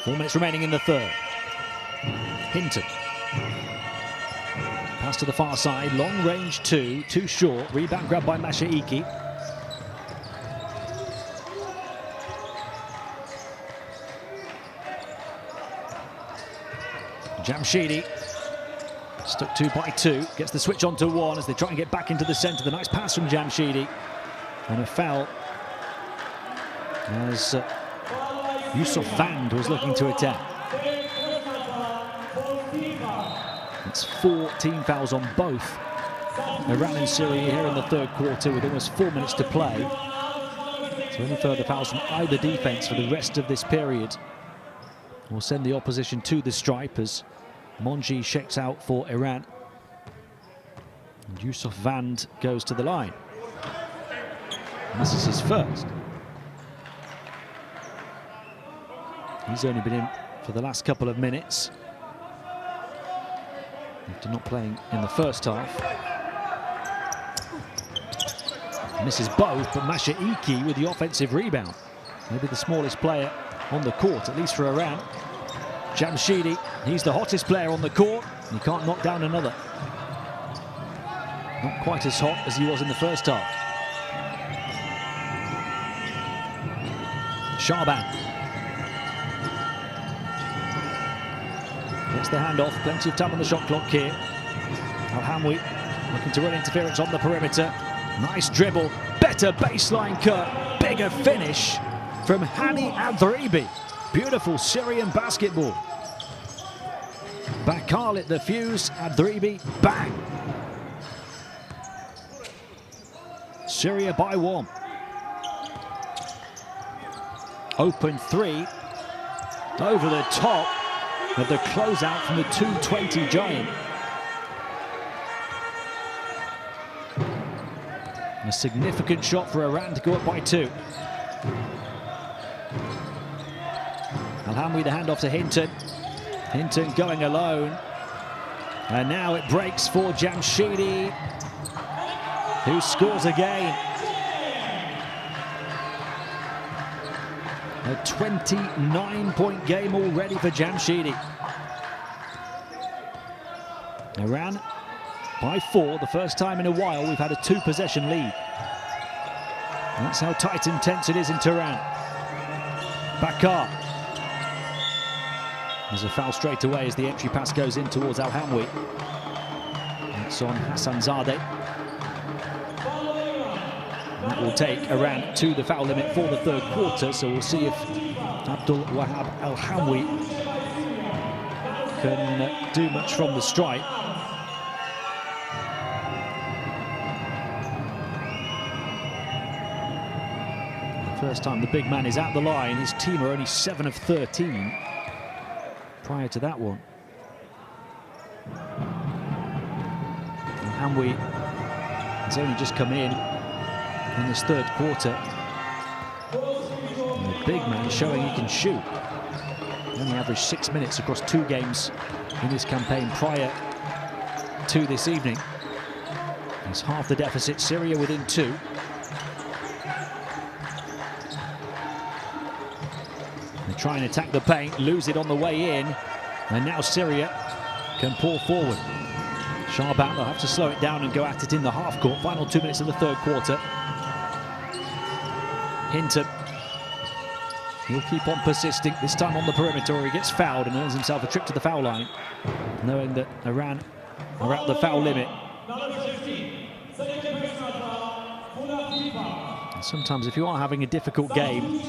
A: Four minutes remaining in the third. Hinton. Pass to the far side, long range two, too short. Rebound grabbed by Mashaiki. Jamshidi, stuck 2 by 2, gets the switch onto one as they try and get back into the centre. The nice pass from Jamshidi. And a foul as Yusuf Vand was looking to attack. It's 4 team fouls on both Iran and Syria here in the third quarter with almost 4 minutes to play. So any further fouls from either defence for the rest of this period will send the opposition to the stripe as Monji checks out for Iran. And Yusuf Vand goes to the line. And this is his first. He's only been in for the last couple of minutes after not playing in the first half. Misses both, but Mashaiki with the offensive rebound. Maybe the smallest player on the court, at least for Iran. Jamshidi, he's the hottest player on the court. He can't knock down another. Not quite as hot as he was in the first half. Shaban. Gets the handoff, plenty of time on the shot clock here. Al-Hamwi looking to run interference on the perimeter. Nice dribble, better baseline cut, bigger finish from Hani Adribi. Beautiful Syrian basketball. Bakar lit the fuse, Adribi, bang. Syria by 1. Open 3, over the top of the closeout from the 220 giant. A significant shot for Iran to go up by 2. Al-Hamwi the handoff to Hinton. Hinton going alone. And now it breaks for Jamshidi, who scores again. A 29-point game already for Jamshidi. Iran by 4, the first time in a while we've had a 2-possession lead. That's how tight and tense it is in Tehran. Bakar. There's a foul straight away as the entry pass goes in towards Al-Hamwi. It's on Hassan Zadeh. That will take Iran to the foul limit for the third quarter, so we'll see if Abdul Wahab Al-Hamwi can do much from the stripe. The first time the big man is at the line, his team are only 7 of 13 prior to that one. Al-Hamwi has only just come in this third quarter. And the big man showing he can shoot. He only averaged 6 minutes across 2 games in this campaign prior to this evening. It's half the deficit, Syria within 2. They try and attack the paint, lose it on the way in, and now Syria can pour forward. Shaban will have to slow it down and go at it in the half court. Final 2 minutes of the third quarter. Hinton. He'll keep on persisting, this time on the perimeter. He gets fouled and earns himself a trip to the foul line, knowing that Iran are at the foul limit. And sometimes if you are having a difficult game,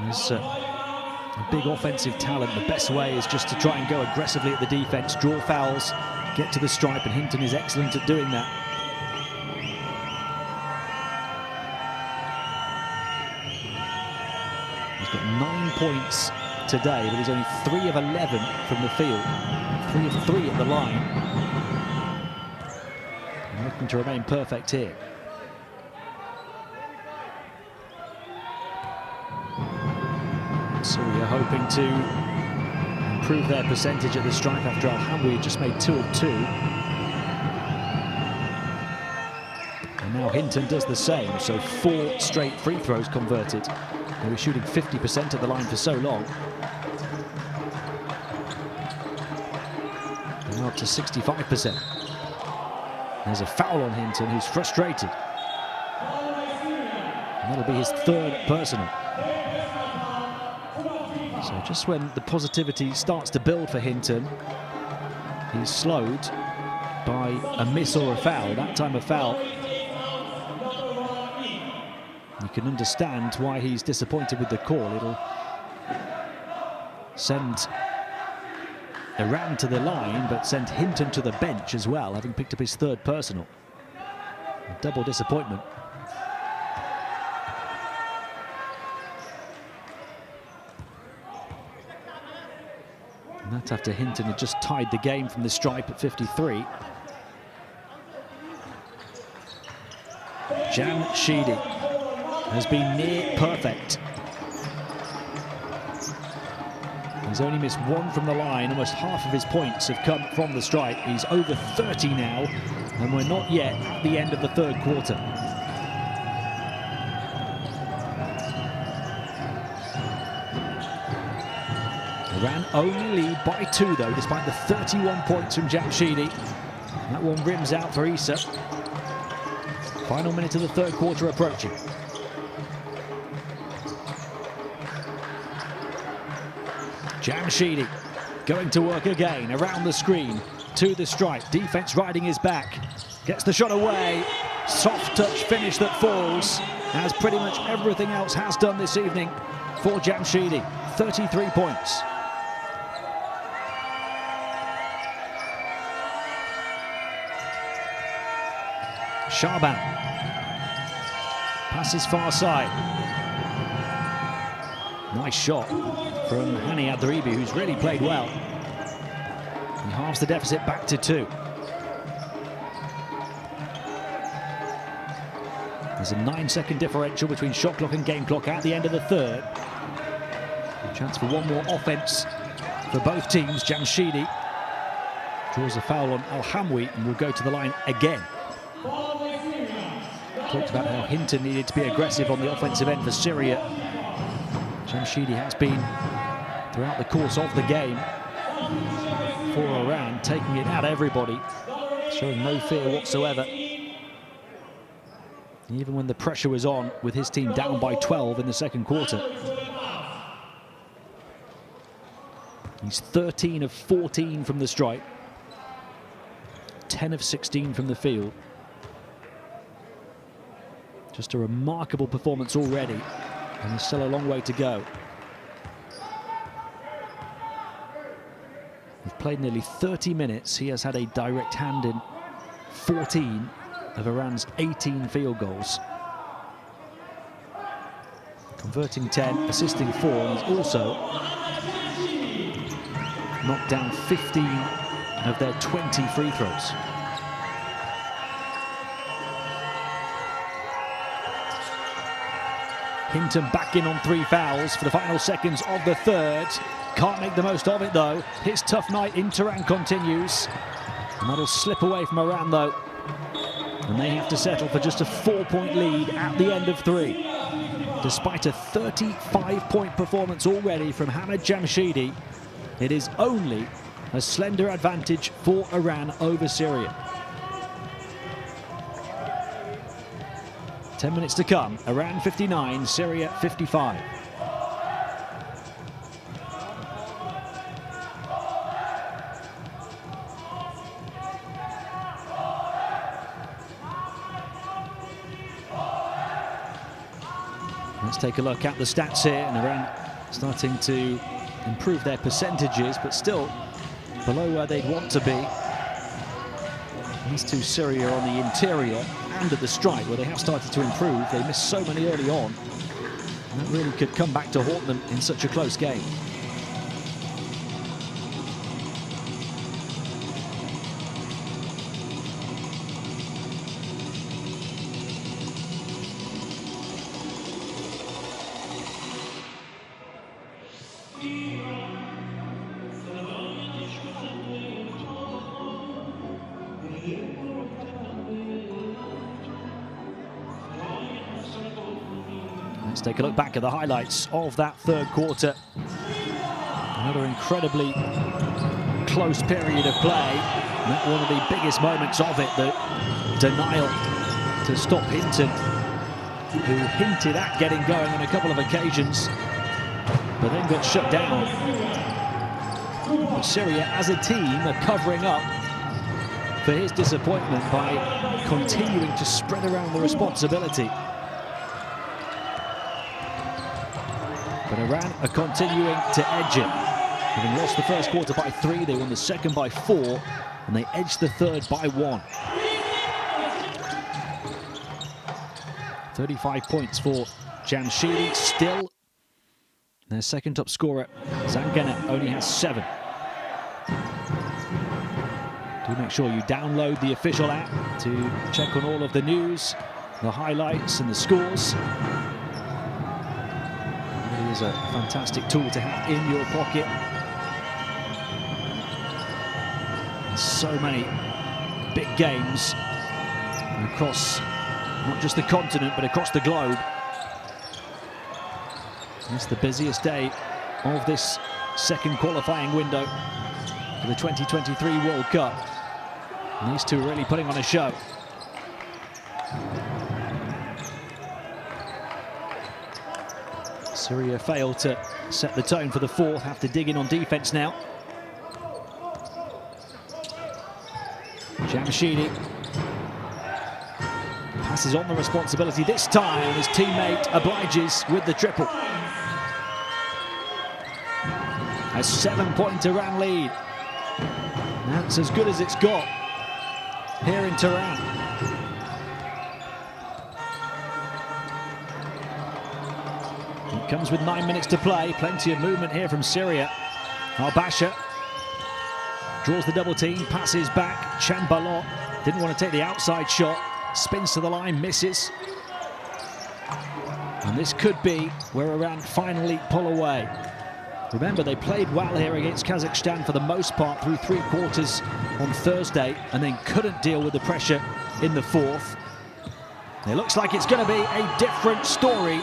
A: there's a big offensive talent, the best way is just to try and go aggressively at the defense, draw fouls, get to the stripe, and Hinton is excellent at doing that. He's got 9 points today, but he's only 3 of 11 from the field, 3 of 3 at the line. And looking to remain perfect here. Syria hoping to improve their percentage at the stripe after Al-Hamwi just made 2 of 2. And now Hinton does the same, so 4 straight free throws converted. They were shooting 50% at the line for so long. They're now up to 65%. There's a foul on Hinton, who's frustrated. And that'll be his 3rd personal. So just when the positivity starts to build for Hinton, he's slowed by a miss or a foul. That time a foul. You can understand why he's disappointed with the call. It'll send Iran to the line, but send Hinton to the bench as well, having picked up his 3rd personal. A double disappointment. And that's after Hinton had just tied the game from the stripe at 53. Jamshidi has been near perfect. He's only missed 1 from the line. Almost half of his points have come from the stripe. He's over 30 now, and we're not yet at the end of the 3rd quarter. Iran only lead by 2 though, despite the 31 points from Jamshidi. That one rims out for Issa. Final minute of the 3rd quarter approaching. Jamshidi going to work again, around the screen, to the stripe. Defense riding his back. Gets the shot away. Soft touch finish that falls, as pretty much everything else has done this evening for Jamshidi. 33 points. Shaban passes far side. Nice shot from Hani Adribi, who's really played well. He halves the deficit back to 2. There's a 9-second differential between shot clock and game clock at the end of the 3rd. A chance for one more offense for both teams. Jamshidi draws a foul on Al-Hamwi and will go to the line again. Talked about how Hinton needed to be aggressive on the offensive end for Syria. Jamshidi has been, throughout the course of the game, for Iran, taking it at everybody, showing no fear whatsoever. Even when the pressure was on, with his team down by 12 in the 2nd quarter. He's 13 of 14 from the stripe, 10 of 16 from the field. Just a remarkable performance already, and there's still a long way to go. We've played nearly 30 minutes. He has had a direct hand in 14 of Iran's 18 field goals. Converting 10, assisting 4, and he's also knocked down 15 of their 20 free throws. Hinton back in on 3 fouls for the final seconds of the 3rd. Can't make the most of it though. His tough night in Tehran continues. And that'll slip away from Iran though. And they have to settle for just a 4-point lead at the end of 3. Despite a 35-point performance already from Hamad Jamshidi, it is only a slender advantage for Iran over Syria. 10 minutes to come. Iran 59, Syria 55. Let's take a look at the stats here, and Iran starting to improve their percentages, but still below where they'd want to be. These two Syria on the interior and at the strike, where they have started to improve. They missed so many early on, and that really could come back to haunt them in such a close game. Let's take a look back at the highlights of that third quarter. Another incredibly close period of play. And that one of the biggest moments of it, the denial to stop Hinton, who hinted at getting going on a couple of occasions, but then got shut down. But Syria as a team are covering up for his disappointment by continuing to spread around the responsibility. But Iran are continuing to edge it. Having lost the first quarter by 3, they won the second by 4, and they edged the third by 1. 35 points for Jamshidi, still their second top scorer. Zangana only has 7. Do make sure you download the official app to check on all of the news, the highlights and the scores. It is a fantastic tool to have in your pocket. There's so many big games across not just the continent but across the globe. It's the busiest day of this second qualifying window for the 2023 World Cup. And these two are really putting on a show. Syria failed to set the tone for the fourth, have to dig in on defense now. Jamshidi passes on the responsibility this time, and his teammate obliges with the triple. A 7-point Iran lead. That's as good as it's got here in Tehran. It comes with 9 minutes to play. Plenty of movement here from Syria. Al-Basha draws the double team, passes back. Chambalot didn't want to take the outside shot. Spins to the line, misses. And this could be where Iran finally pull away. Remember, they played well here against Kazakhstan for the most part through 3 quarters on Thursday, and then couldn't deal with the pressure in the fourth. It looks like it's going to be a different story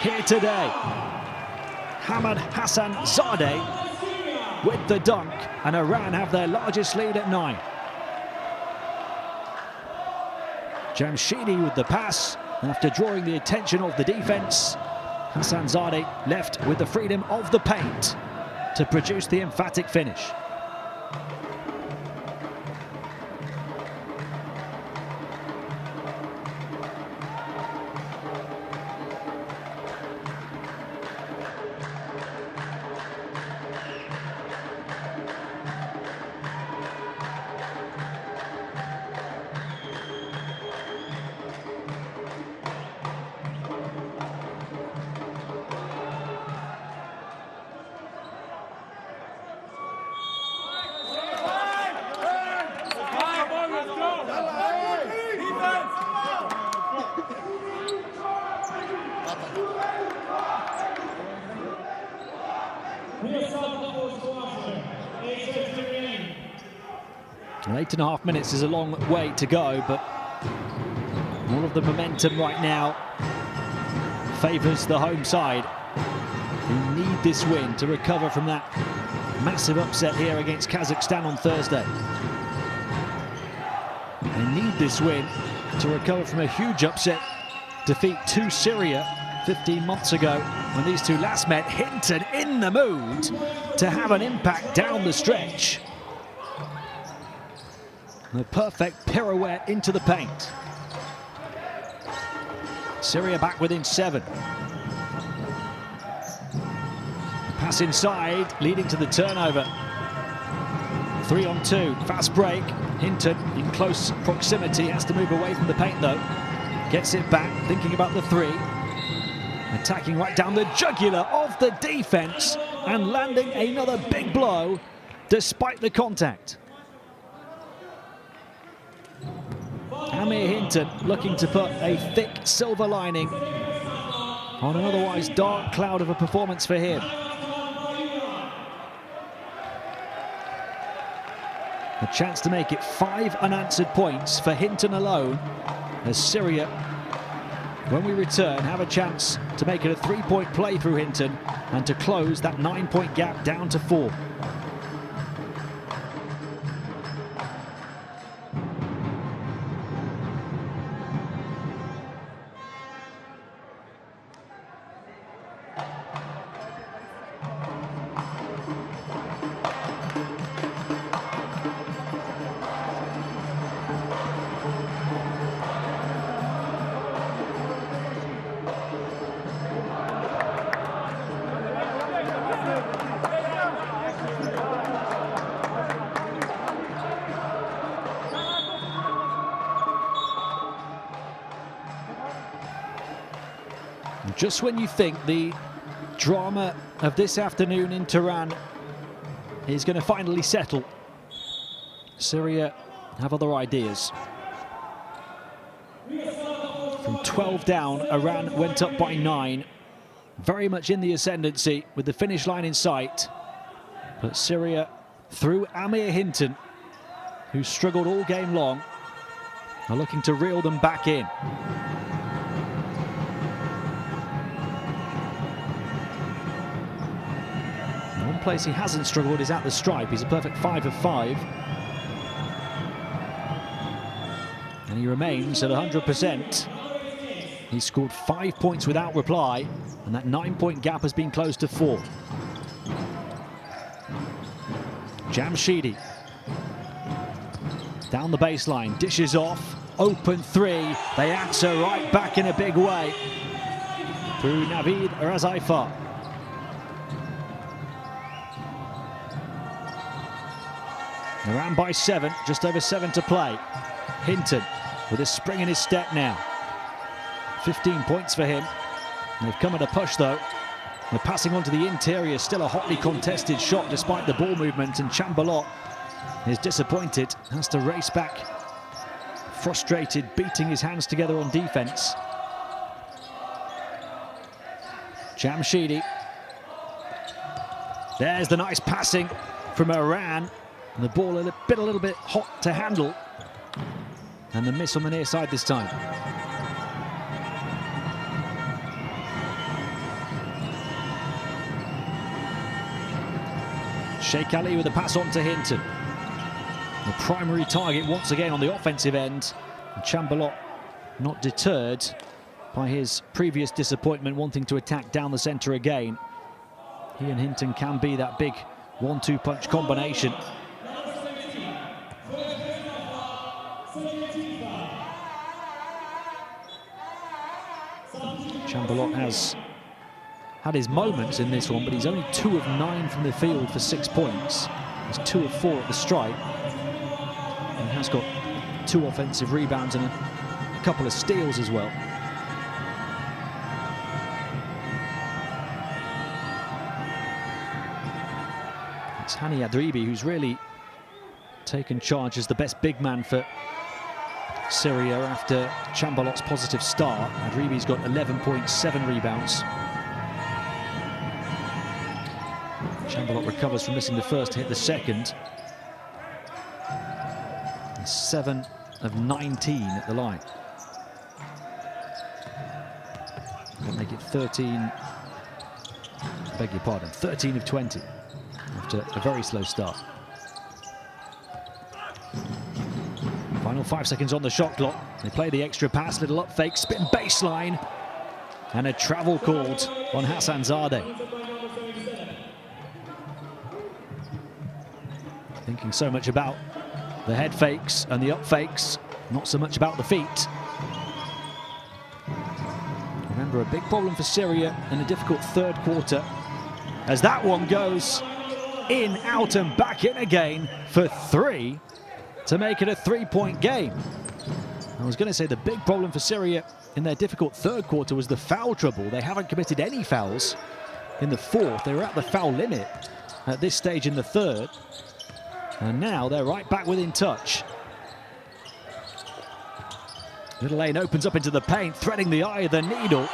A: here today. Hamad Hassanzadeh with the dunk, and Iran have their largest lead at 9. Jamshidi with the pass, after drawing the attention of the defense. Hassanzadeh left with the freedom of the paint to produce the emphatic finish. And 8.5 minutes is a long way to go, but all of the momentum right now favours the home side, who need this win to recover from that massive upset here against Kazakhstan on Thursday. They need this win to recover from a huge upset defeat to Syria 15 months ago, when these two last met. Hinton in the mood to have an impact down the stretch. The perfect pirouette into the paint. Syria back within 7. Pass inside, leading to the turnover. 3-on-2, fast break. Hinton in close proximity, has to move away from the paint though. Gets it back, thinking about the 3. Attacking right down the jugular of the defense and landing another big blow despite the contact. Amir Hinton looking to put a thick silver lining on an otherwise dark cloud of a performance for him. A chance to make it 5 unanswered points for Hinton alone, as Syria, when we return, have a chance to make it a 3-point play through Hinton and to close that 9-point gap down to 4. Just when you think the drama of this afternoon in Tehran is going to finally settle, Syria have other ideas. From 12 down, Iran went up by 9. Very much in the ascendancy with the finish line in sight. But Syria, through Amir Hinton, who struggled all game long, are looking to reel them back in. One place he hasn't struggled is at the stripe. He's a perfect 5 of 5. And he remains at 100%. He scored 5 points without reply, and that 9-point gap has been closed to 4. Jamshidi down the baseline, dishes off, open 3. They answer right back in a big way through Navid Razaifa. Iran by 7, just over 7 to play. Hinton with a spring in his step now. 15 points for him. And they've come at a push though. They're passing on to the interior, still a hotly contested shot despite the ball movement, and Chambalot is disappointed, has to race back, frustrated, beating his hands together on defense. Jamshidi. There's the nice passing from Iran. And the ball a little bit hot to handle. And the miss on the near side this time. Sheikh Ali with a pass on to Hinton. The primary target once again on the offensive end. And Chambalot not deterred by his previous disappointment, wanting to attack down the centre again. He and Hinton can be that big 1-2 punch combination. Chambalot has had his moments in this one, but he's only 2 of 9 from the field for 6 points. He's 2 of 4 at the stripe. And has got 2 offensive rebounds and a couple of steals as well. It's Hani Adribi who's really taken charge as the best big man for Syria after Chambalot's positive start. Adribi's got 11.7 rebounds. Chambalot recovers from missing the first to hit the second. And 7 of 19 at the line. That'll make it 13, beg your pardon, 13 of 20 after a very slow start. Final 5 seconds on the shot clock. They play the extra pass, little up fake, spin baseline, and a travel called on Hassan Zadeh. Thinking so much about the head fakes and the up fakes, not so much about the feet. Remember, a big problem for Syria in a difficult third quarter, as that one goes in, out and back in again for 3 to make it a 3-point game. I was going to say the big problem for Syria in their difficult third quarter was the foul trouble. They haven't committed any fouls in the fourth. They were at the foul limit at this stage in the third. And now they're right back within touch. Little Lane opens up into the paint, threading the eye of the needle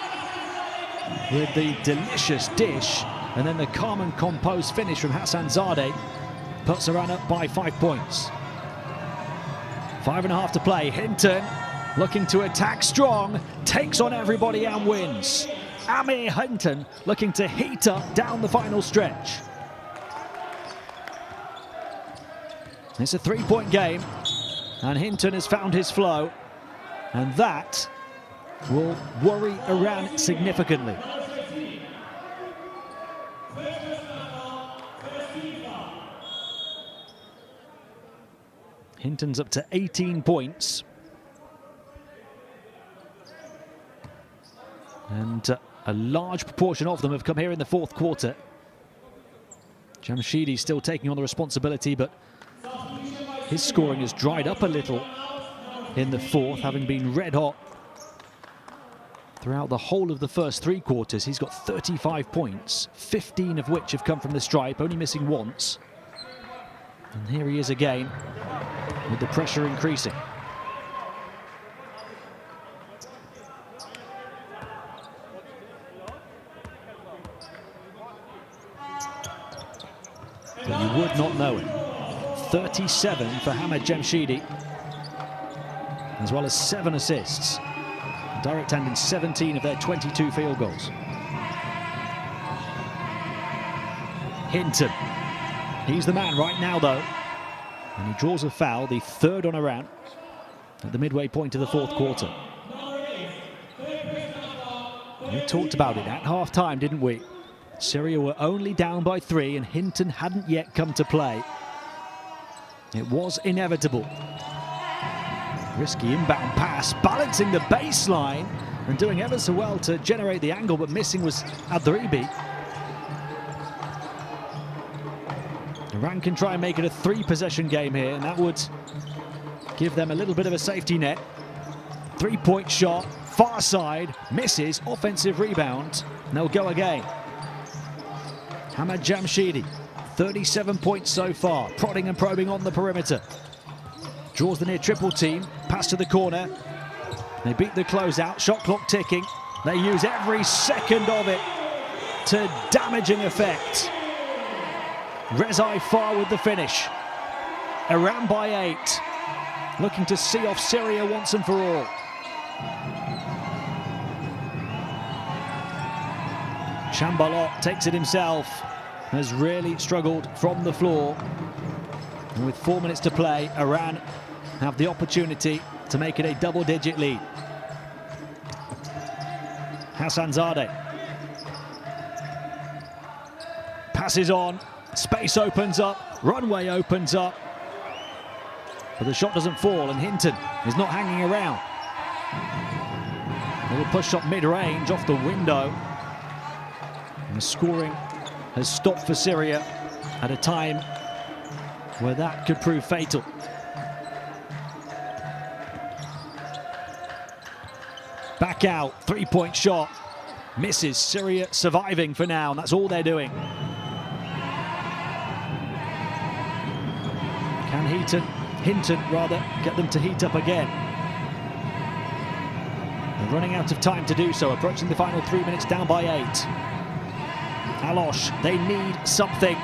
A: with the delicious dish. And then the calm and composed finish from Hassanzadeh puts Iran up by 5 points. 5.5 to play. Hinton looking to attack strong, takes on everybody and wins. Amir Hinton looking to heat up down the final stretch. It's a 3-point game, and Hinton has found his flow, and that will worry Iran significantly. Hinton's up to 18 points. And a large proportion of them have come here in the fourth quarter. Jamshidi still taking on the responsibility, but his scoring has dried up a little in the fourth, having been red hot throughout the whole of the first 3 quarters. He's got 35 points, 15 of which have come from the stripe, only missing once. And here he is again, with the pressure increasing. But you would not know it. 37 for Hamad Jamshidi, as well as 7 assists. Direct hand in 17 of their 22 field goals. Hinton, he's the man right now though, and he draws a foul, the 3rd on Iran, at the midway point of the fourth quarter. We talked about it at half-time, didn't we? Syria were only down by 3 and Hinton hadn't yet come to play. It was inevitable. Risky inbound pass, balancing the baseline and doing ever so well to generate the angle, but missing was Adribi. Iran can try and make it a 3-possession game here, and that would give them a little bit of a safety net. 3-point shot, far side, misses, offensive rebound, and they'll go again. Hamad Jamshidi, 37 points so far, prodding and probing on the perimeter. Draws the near triple team, pass to the corner. They beat the closeout, shot clock ticking. They use every second of it to damaging effect. Rezai Far with the finish. Iran by 8, looking to see off Syria once and for all. Chambalot takes it himself, has really struggled from the floor. And with 4 minutes to play, Iran have the opportunity to make it a double-digit lead. Hassanzadeh passes on, space opens up, runway opens up, but the shot doesn't fall, and Hinton is not hanging around. A little push shot mid-range off the window, and the scoring has stopped for Syria at a time where that could prove fatal. Back out, 3-point shot, misses. Syria surviving for now, and that's all they're doing. Can Hinton get them to heat up again? They're running out of time to do so, approaching the final 3 minutes, down by 8. Alosh, they need something.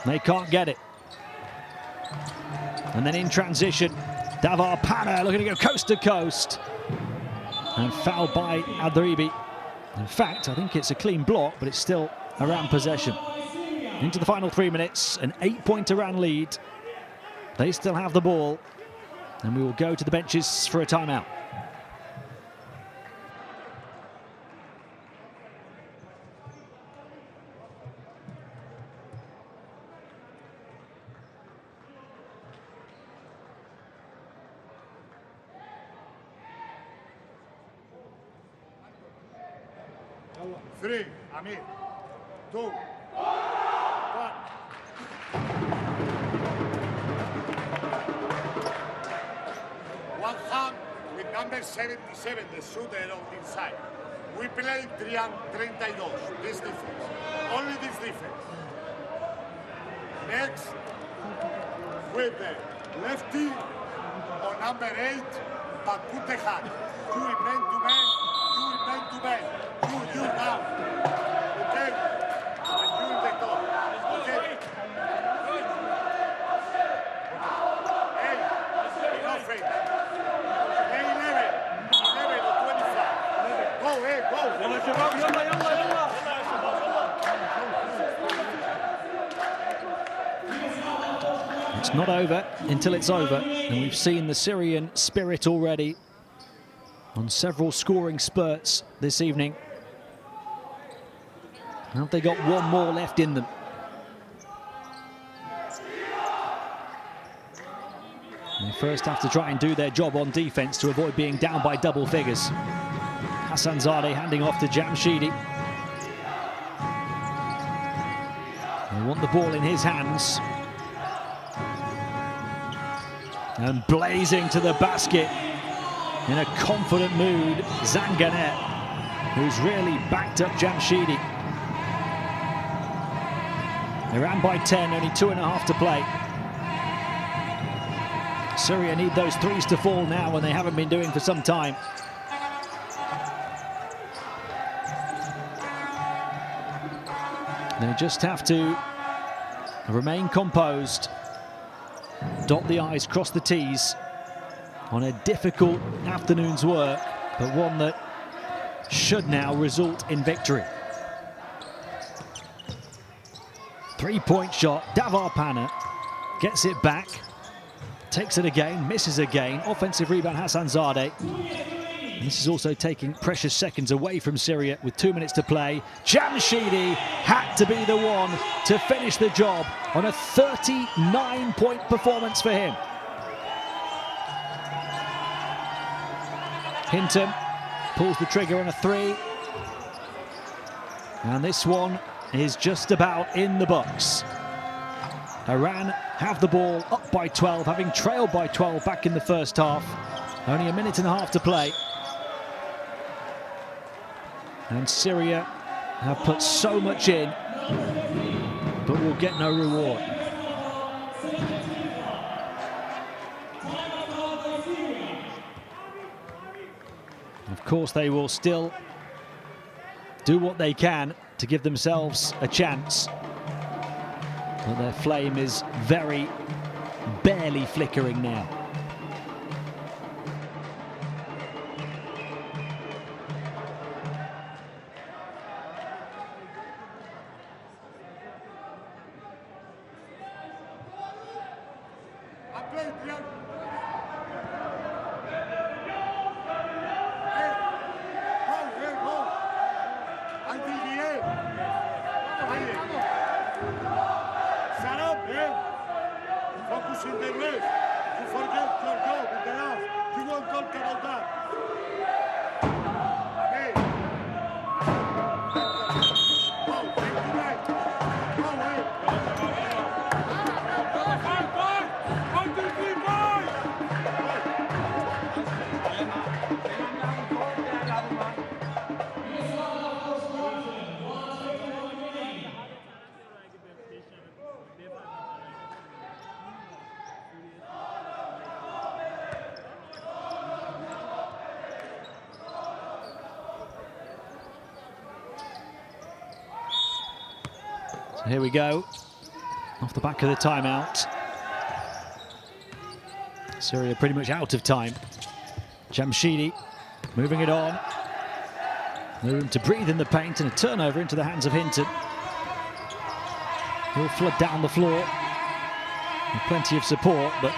A: They can't get it. And then in transition, Davar Pana looking to go coast to coast. And fouled by Adribi. In fact, I think it's a clean block, but it's still Iran possession. Into the final 3 minutes, an 8-point Iran lead. They still have the ball, and we will go to the benches for a timeout.
F: 3, Amir. 2, 1. One hand with number 77, the shooter on the inside. We play 32, this defense. Only this defense. Next, with the lefty on number 8, but put the hand. Do it man to man, do it man to man. You now. Okay? And you in the top. Okay? Hey, no fake. Hey, 11 or 25. Go, hey, go.
A: It's not over until it's over, and we've seen the Syrian spirit already on several scoring spurts this evening. Have they got one more left in them? They first have to try and do their job on defense to avoid being down by double figures. Hassanzadeh handing off to Jamshidi. They want the ball in his hands. And blazing to the basket in a confident mood, Zanganet, who's really backed up Jamshidi. They ran by 10, only 2.5 to play. Syria need those threes to fall now when they haven't been doing for some time. They just have to remain composed, dot the I's, cross the T's on a difficult afternoon's work, but one that should now result in victory. Three-point shot, Davar Pana gets it back, takes it again, misses again. Offensive rebound, Hassanzadeh. And this is also taking precious seconds away from Syria with 2 minutes to play. Jamshidi had to be the one to finish the job on a 39-point performance for him. Hinton pulls the trigger on a 3. And this one is just about in the box. Iran have the ball up by 12, having trailed by 12 back in the first half. Only 1.5 minutes to play. And Syria have put so much in, but will get no reward. Of course, they will still do what they can to give themselves a chance. But their flame is very barely flickering now.
F: Focus in the rest. You forget your job in the last. You won't talk about that. Okay. Go, take the right. Go away. 1, 2, 3,
A: Here we go, off the back of the timeout. Syria pretty much out of time. Jamshidi moving it on. No room to breathe in the paint, and a turnover into the hands of Hinton. He'll flood down the floor with plenty of support, but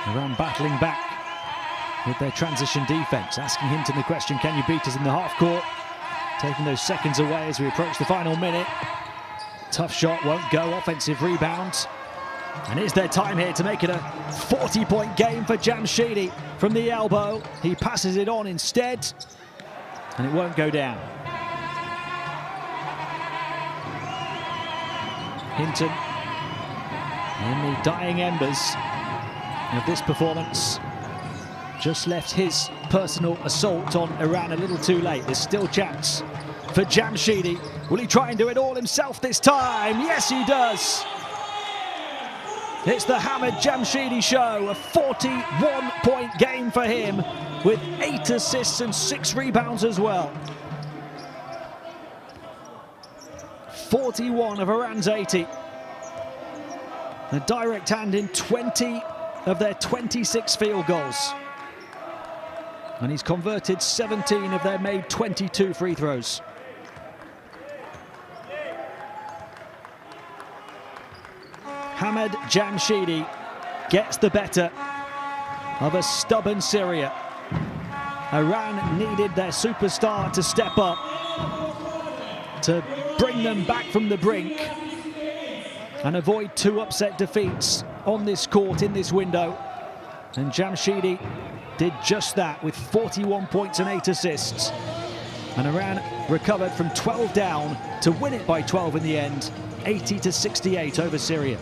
A: Iran battling back with their transition defense, asking Hinton the question, can you beat us in the half court? Taking those seconds away as we approach the final minute. Tough shot, won't go. Offensive rebound. And is there time here to make it a 40-point game for Jamshidi from the elbow? He passes it on instead, and it won't go down. Hinton in the dying embers of this performance. Just left his personal assault on Iran a little too late. There's still chance for Jamshidi. Will he try and do it all himself this time? Yes, he does. It's the Hamad Jamshidi show, a 41-point game for him with 8 assists and 6 rebounds as well. 41 of Iran's 80. A direct hand in 20 of their 26 field goals. And he's converted 17 of their made 22 free throws. Hamad Jamshidi gets the better of a stubborn Syria. Iran needed their superstar to step up, to bring them back from the brink and avoid 2 upset defeats on this court in this window. And Jamshidi did just that with 41 points and 8 assists. And Iran recovered from 12 down to win it by 12 in the end, 80-68 over Syria.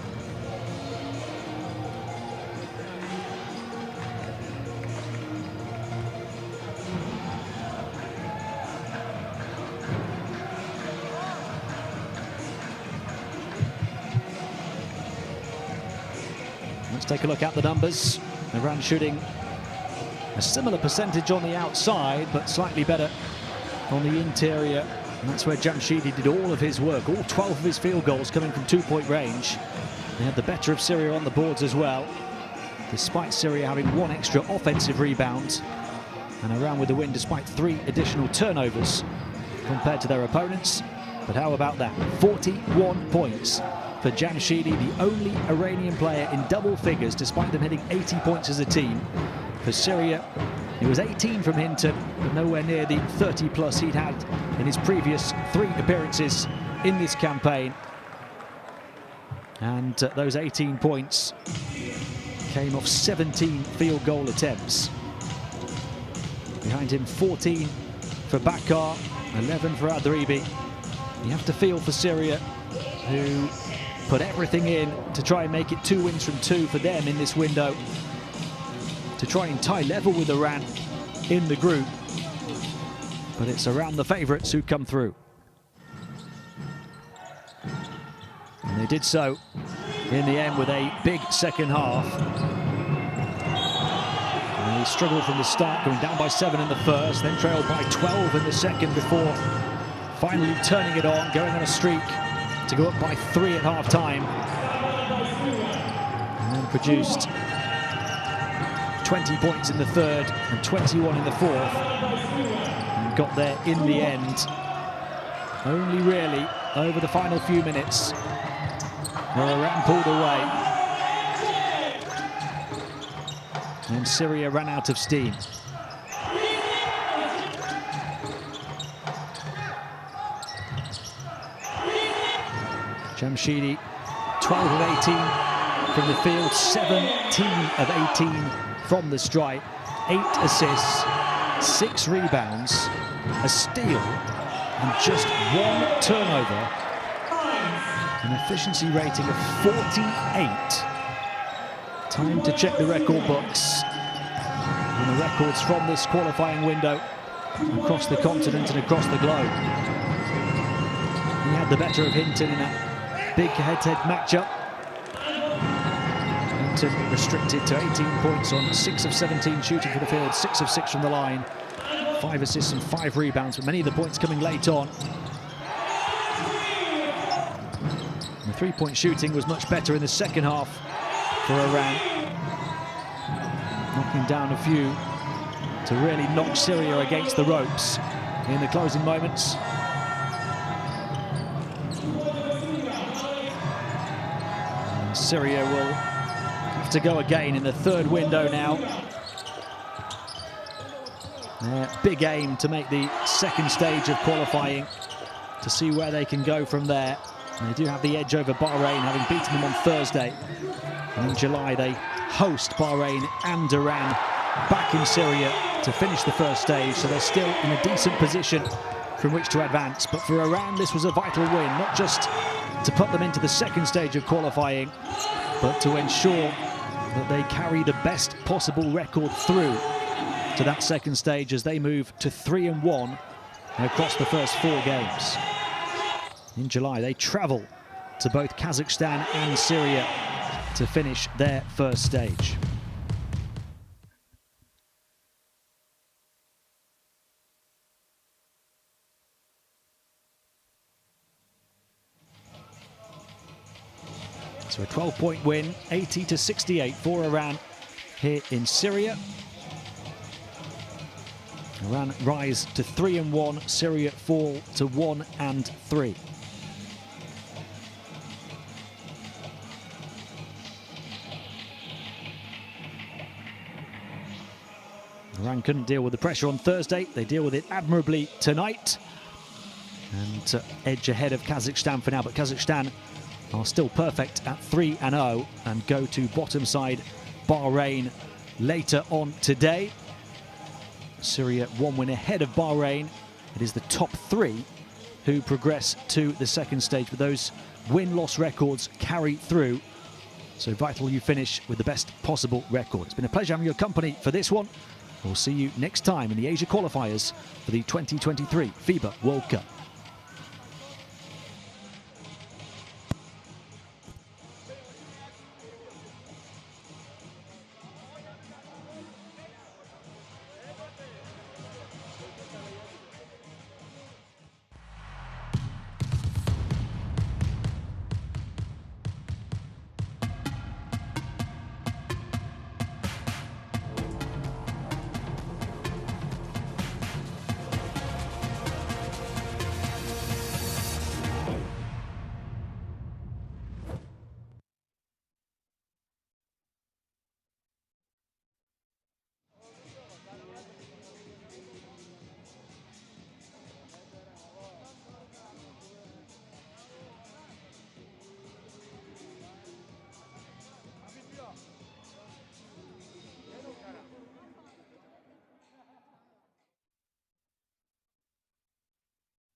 A: Let's take a look at the numbers. Iran shooting a similar percentage on the outside, but slightly better on the interior. And that's where Jamshidi did all of his work. All 12 of his field goals coming from 2-point range. They had the better of Syria on the boards as well, despite Syria having 1 extra offensive rebound. And Iran with the win despite 3 additional turnovers compared to their opponents. But how about that? 41 points for Jamshidi, the only Iranian player in double figures, despite them hitting 80 points as a team. For Syria, it was 18 from Hinton, but nowhere near the 30+ he'd had in his previous 3 appearances in this campaign. And those 18 points came off 17 field goal attempts. Behind him, 14 for Bakar, 11 for Adribi. You have to feel for Syria, who put everything in to try and make it 2 wins from 2 for them in this window, to try and tie level with Iran in the group. But it's Iran, the favourites, who come through. And they did so in the end with a big second half. And they struggled from the start, going down by 7 in the first, then trailed by 12 in the second before finally turning it on, going on a streak to go up by 3 at half-time. And then produced 20 points in the third and 21 in the fourth. And got there in the end. Only really over the final few minutes where Iran pulled away. And Syria ran out of steam. Jamshidi, 12 of 18 from the field, 17 of 18 from the stripe, 8 assists, 6 rebounds, a steal, and just 1 turnover. An efficiency rating of 48. Time to check the record books and the records from this qualifying window across the continent and across the globe. He had the better of Hinton in that big head-to-head matchup. Hinton restricted to 18 points on 6 of 17 shooting for the field, 6 of 6 from the line, 5 assists and 5 rebounds, but many of the points coming late on. And the 3-point shooting was much better in the second half for Iran, knocking down a few to really knock Syria against the ropes in the closing moments. Syria will have to go again in the third window now. Big aim to make the second stage of qualifying, to see where they can go from there. And they do have the edge over Bahrain, having beaten them on Thursday. And in July they host Bahrain and Iran back in Syria to finish the first stage, so they're still in a decent position from which to advance. But for Iran, this was a vital win, not just to put them into the second stage of qualifying, but to ensure that they carry the best possible record through to that second stage as they move to 3-1 across the first 4 games. In July, they travel to both Kazakhstan and Syria to finish their first stage. So a 12-point win, 80-68 for Iran here in Syria. Iran rise to 3-1, Syria fall to 1-3. Iran couldn't deal with the pressure on Thursday. They deal with it admirably tonight and edge ahead of Kazakhstan for now. But Kazakhstan are still perfect at 3-0 and go to bottom side Bahrain later on today. Syria 1 win ahead of Bahrain. It is the top 3 who progress to the second stage, but those win-loss records carry through. So vital you finish with the best possible record. It's been a pleasure having your company for this one. We'll see you next time in the Asia qualifiers for the 2023 FIBA World Cup.